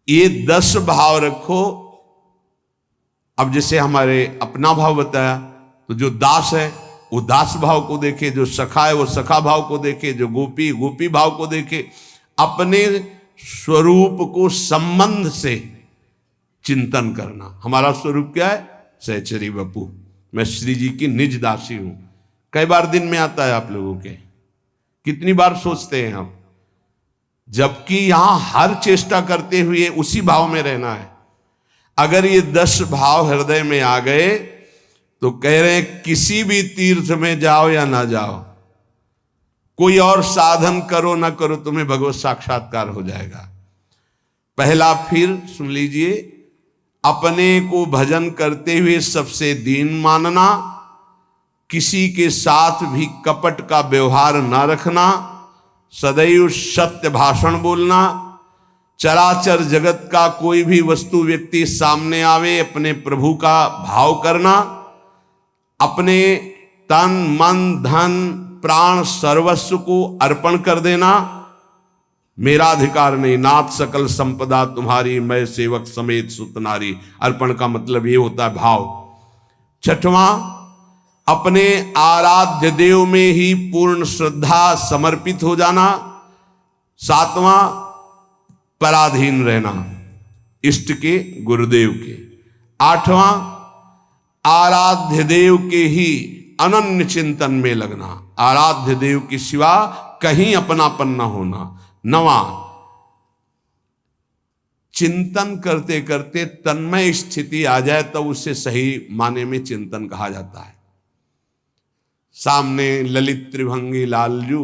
Speaker 1: ये 10 भाव रखो। अब जैसे हमारे अपना भाव बताया, तो जो दास है वो दास भाव को देखे, जो सखा है वो सखा भाव को देखे, जो गोपी गोपी भाव को देखे। अपने स्वरूप को संबंध से चिंतन करना। हमारा स्वरूप क्या है? सहचरी बपू, मैं श्री जी की निज दासी हूं। कई बार दिन में आता है आप लोगों के, कितनी बार सोचते हैं हम? जबकि यहां हर चेष्टा करते हुए उसी भाव में रहना है। अगर ये 10 भाव हृदय में आ गए तो कह रहे हैं किसी भी तीर्थ में जाओ या ना जाओ, कोई और साधन करो ना करो, तुम्हें भगवत साक्षात्कार हो जाएगा। पहला, फिर सुन लीजिए, अपने को भजन करते हुए सबसे दीन मानना, किसी के साथ भी कपट का व्यवहार ना रखना, सदैव सत्य भाषण बोलना, चराचर जगत का कोई भी वस्तु व्यक्ति सामने आवे अपने प्रभु का भाव करना, अपने तन मन धन प्राण सर्वस्व को अर्पण कर देना। मेरा अधिकार नहीं, नाथ सकल संपदा तुम्हारी, मैं सेवक समेत सुत नारी। अर्पण का मतलब ये होता है भाव। 6वां, अपने आराध्य देव में ही पूर्ण श्रद्धा समर्पित हो जाना। 7वां, पराधीन रहना इष्ट के गुरुदेव के। 8वां, आराध्य देव के ही अनन्य चिंतन में लगना, आराध्य देव के सिवा कहीं अपनापन न होना। 9वां, चिंतन करते करते तन्मय स्थिति आ जाए तब उसे सही माने में चिंतन कहा जाता है। सामने ललित त्रिभंगी लालजू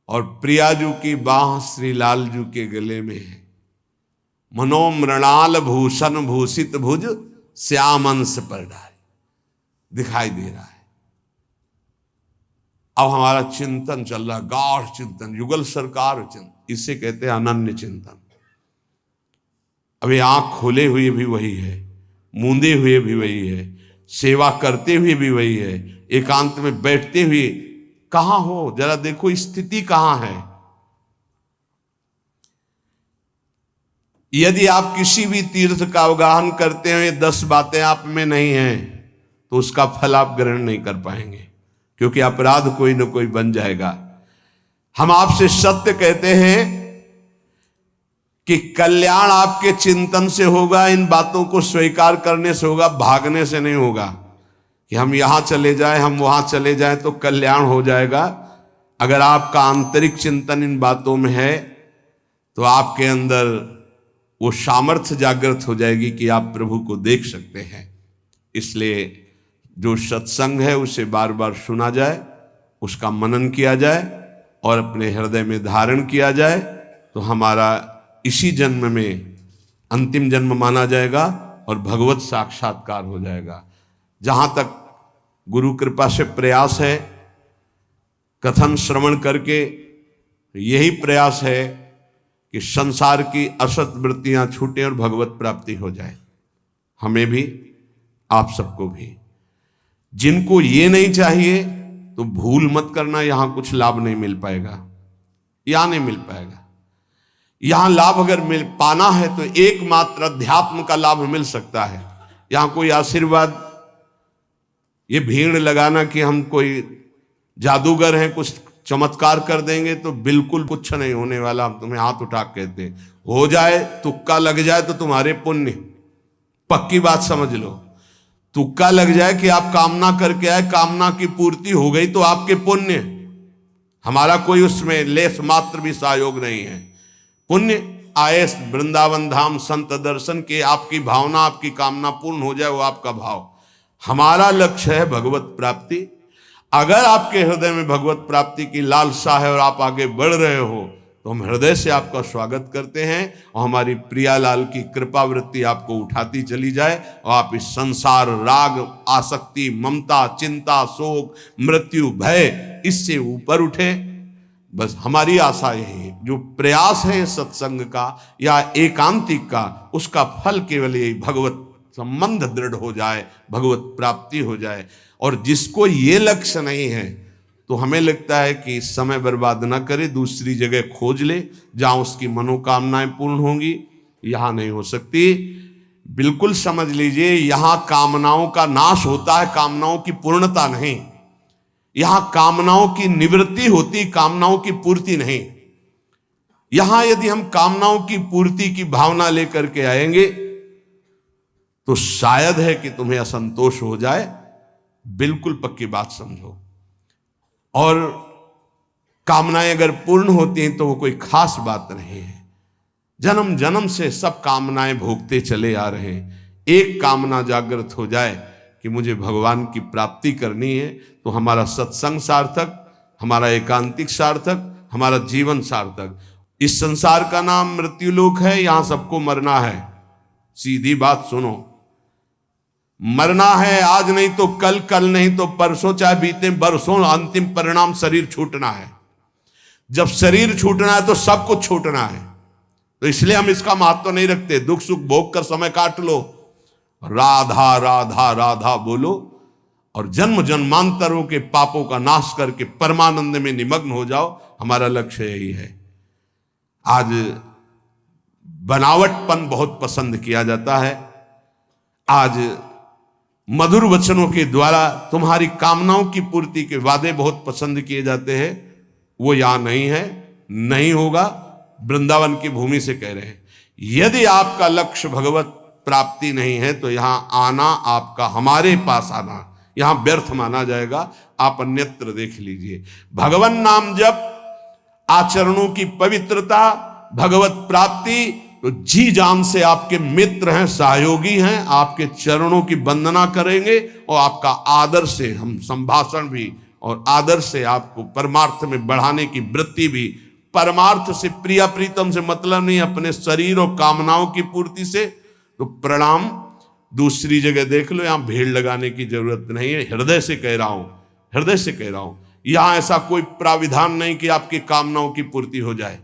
Speaker 1: और प्रियाजू की बाह श्री लालजू के गले में है। मनोमृणाल भूषण भूषित भुज श्यामंश पर डाली, दिखाई दे रहा है। अब हमारा चिंतन चल रहा, गाढ़ चिंतन, युगल सरकार चिंतन, इसे कहते हैं अनन्य चिंतन। अभी आंख खोले हुए भी वही है, मूंदे हुए भी वही है, सेवा करते हुए भी वही है, एकांत में बैठते हुए कहां हो, जरा देखो स्थिति कहां है। यदि आप किसी भी तीर्थ का अवगाहन करते हैं, ये 10 बातें आप में नहीं हैं, तो उसका फल आप ग्रहण नहीं कर पाएंगे, क्योंकि अपराध कोई ना कोई बन जाएगा। हम आपसे सत्य कहते हैं कि कल्याण आपके चिंतन से होगा, इन बातों को स्वीकार करने से होगा, भागने से नहीं होगा कि हम यहां चले जाएं, हम वहां चले जाएं तो कल्याण हो जाएगा। अगर आपका आंतरिक चिंतन इन बातों में है तो आपके अंदर वो सामर्थ्य जागृत हो जाएगी कि आप प्रभु को देख सकते हैं। इसलिए जो सत्संग है उसे बार बार सुना जाए, उसका मनन किया जाए और अपने हृदय में धारण किया जाए, तो हमारा इसी जन्म में अंतिम जन्म माना जाएगा और भगवत साक्षात्कार हो जाएगा। जहां तक गुरु कृपा से प्रयास है, कथन श्रवण करके यही प्रयास है कि संसार की असत वृत्तियां छूटें और भगवत प्राप्ति हो जाए, हमें भी आप सबको भी। जिनको ये नहीं चाहिए तो भूल मत करना, यहां कुछ लाभ नहीं मिल पाएगा, यहां नहीं मिल पाएगा। यहां लाभ अगर मिल पाना है तो एकमात्र अध्यात्म का लाभ मिल सकता है। यहां कोई आशीर्वाद, ये भीड़ लगाना कि हम कोई जादूगर हैं, कुछ चमत्कार कर देंगे, तो बिल्कुल कुछ नहीं होने वाला। हम तुम्हें हाथ उठा कहते, हो जाए, तुक्का लग जाए तो तुम्हारे पुण्य, पक्की बात समझ लो। तुक्का लग जाए कि आप कामना करके आए, कामना की पूर्ति हो गई तो आपके पुण्य, हमारा कोई उसमें लेस मात्र भी सहयोग नहीं है। पुण्य आए वृंदावन धाम संत दर्शन के, आपकी भावना, आपकी कामना पूर्ण हो जाए, वो आपका भाव। हमारा लक्ष्य है भगवत प्राप्ति। अगर आपके हृदय में भगवत प्राप्ति की लालसा है और आप आगे बढ़ रहे हो तो हम हृदय से आपका स्वागत करते हैं और हमारी प्रियालाल की कृपा वृत्ति आपको उठाती चली जाए और आप इस संसार, राग, आसक्ति, ममता, चिंता, शोक, मृत्यु, भय, इससे ऊपर उठे। बस हमारी आशा यही है। जो प्रयास है सत्संग का या एकांतिक का, उसका फल केवल यही, भगवत संबंध दृढ़ हो जाए, भगवत प्राप्ति हो जाए। और जिसको ये लक्ष्य नहीं है तो हमें लगता है कि समय बर्बाद ना करे, दूसरी जगह खोज ले जहां उसकी मनोकामनाएं पूर्ण होंगी। यहां नहीं हो सकती। बिल्कुल समझ लीजिए, यहां कामनाओं का नाश होता है, कामनाओं की पूर्णता नहीं। यहां कामनाओं की निवृत्ति होती, कामनाओं की पूर्ति नहीं। यहां यदि हम कामनाओं की पूर्ति की भावना लेकर के आएंगे तो शायद है कि तुम्हें असंतोष हो जाए। बिल्कुल पक्की बात समझो। और कामनाएं अगर पूर्ण होती हैं तो वो कोई खास बात नहीं है। जन्म जन्म से सब कामनाएं भोगते चले आ रहे हैं। एक कामना जागृत हो जाए कि मुझे भगवान की प्राप्ति करनी है, तो हमारा सत्संग सार्थक, हमारा एकांतिक सार्थक, हमारा जीवन सार्थक। इस संसार का नाम मृत्युलोक है, यहां सबको मरना है। सीधी बात सुनो, मरना है, आज नहीं तो कल, कल नहीं तो परसों, चाहे बीते बरसों, अंतिम परिणाम शरीर छूटना है। जब शरीर छूटना है तो सब कुछ छूटना है। तो इसलिए हम इसका महत्व नहीं रखते। दुख सुख भोग कर समय काट लो, राधा राधा राधा बोलो और जन्म जन्मांतरों के पापों का नाश करके परमानंद में निमग्न हो जाओ। हमारा लक्ष्य यही है। आज बनावटपन बहुत पसंद किया जाता है। आज मधुर वचनों के द्वारा तुम्हारी कामनाओं की पूर्ति के वादे बहुत पसंद किए जाते हैं। वो यहां नहीं है, नहीं होगा। वृंदावन की भूमि से कह रहे हैं, यदि आपका लक्ष्य भगवत प्राप्ति नहीं है तो यहां आना आपका, हमारे पास आना यहां व्यर्थ माना जाएगा। आप अन्यत्र देख लीजिए। भगवान नाम जप, आचरणों की पवित्रता, भगवत प्राप्ति, तो जी जान से आपके मित्र हैं, सहयोगी हैं, आपके चरणों की वंदना करेंगे और आपका आदर से हम संभाषण भी और आदर से आपको परमार्थ में बढ़ाने की वृत्ति भी। परमार्थ से, प्रिया प्रीतम से मतलब नहीं, अपने शरीर और कामनाओं की पूर्ति से। तो प्रणाम, दूसरी जगह देख लो, यहां भीड़ लगाने की जरूरत नहीं है। हृदय से कह रहा हूं, हृदय से कह रहा हूं। यहां ऐसा कोई प्राविधान नहीं कि आपकी कामनाओं की पूर्ति हो जाए।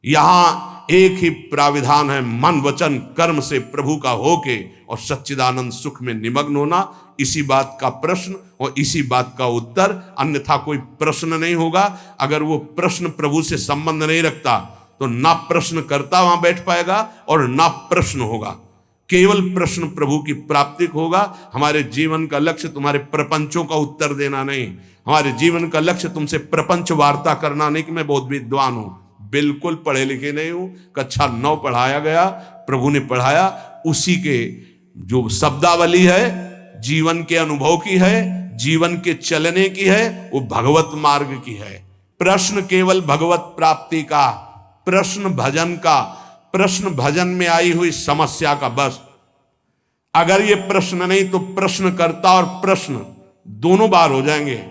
Speaker 1: यहां एक ही प्राविधान है, मन वचन कर्म से प्रभु का होके और सच्चिदानंद सुख में निमग्न होना। इसी बात का प्रश्न और इसी बात का उत्तर, अन्यथा कोई प्रश्न नहीं होगा। अगर वो प्रश्न प्रभु से संबंध नहीं रखता तो ना प्रश्न करता वहां बैठ पाएगा और ना प्रश्न होगा। केवल प्रश्न प्रभु की प्राप्ति को होगा। हमारे जीवन का लक्ष्य तुम्हारे प्रपंचों का उत्तर देना नहीं, हमारे जीवन का लक्ष्य तुमसे प्रपंच वार्ता करना नहीं कि मैं बहुत विद्वान हूं। बिल्कुल पढ़े लिखे नहीं हूं। कक्षा 9 पढ़ाया गया, प्रभु ने पढ़ाया, उसी के जो शब्दावली है जीवन के अनुभव की है, जीवन के चलने की है, वो भगवत मार्ग की है। प्रश्न केवल भगवत प्राप्ति का, प्रश्न भजन का, प्रश्न भजन में आई हुई समस्या का। बस अगर ये प्रश्न नहीं तो प्रश्नकर्ता और प्रश्न दोनों बार हो जाएंगे।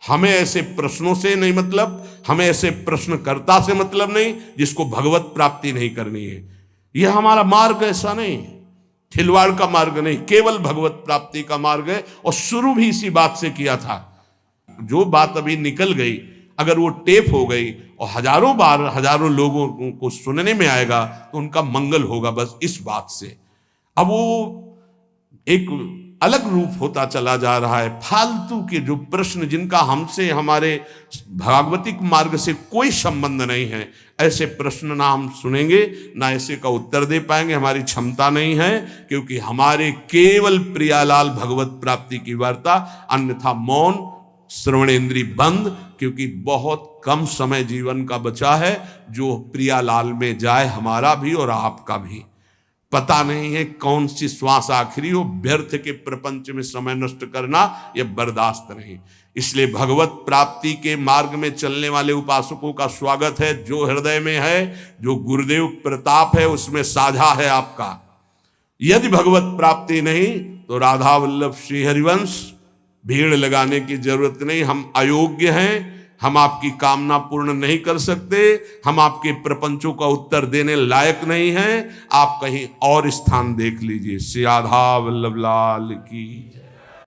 Speaker 1: हमें ऐसे प्रश्नों से नहीं मतलब, हमें ऐसे प्रश्नकर्ता से मतलब नहीं जिसको भगवत प्राप्ति नहीं करनी है। यह हमारा मार्ग ऐसा नहीं, खिलवाड़ का मार्ग नहीं, केवल भगवत प्राप्ति का मार्ग है। और शुरू भी इसी बात से किया था। जो बात अभी निकल गई, अगर वो टेप हो गई और हजारों बार हजारों लोगों को सुनने में आएगा तो उनका मंगल होगा, बस इस बात से। अब वो एक अलग रूप होता चला जा रहा है। फालतू के जो प्रश्न जिनका हमसे, हमारे भागवतिक मार्ग से कोई संबंध नहीं है, ऐसे प्रश्न ना हम सुनेंगे, ना ऐसे का उत्तर दे पाएंगे। हमारी क्षमता नहीं है, क्योंकि हमारे केवल प्रियालाल भगवत प्राप्ति की वार्ता, अन्यथा मौन श्रवणेन्द्रिय बंद, क्योंकि बहुत कम समय जीवन का बचा है जो प्रियालाल में जाए, हमारा भी और आपका भी। पता नहीं है कौन सी श्वास आखिरी हो, व्यर्थ के प्रपंच में समय नष्ट करना यह बर्दाश्त नहीं। इसलिए भगवत प्राप्ति के मार्ग में चलने वाले उपासकों का स्वागत है। जो हृदय में है, जो गुरुदेव प्रताप है, उसमें साझा है आपका। यदि भगवत प्राप्ति नहीं तो राधा वल्लभ श्री हरिवंश, भीड़ लगाने की जरूरत नहीं। हम अयोग्य हैं, हम आपकी कामना पूर्ण नहीं कर सकते, हम आपके प्रपंचों का उत्तर देने लायक नहीं हैं। आप कहीं और स्थान देख लीजिए। श्री राधा वल्लभ लाल की।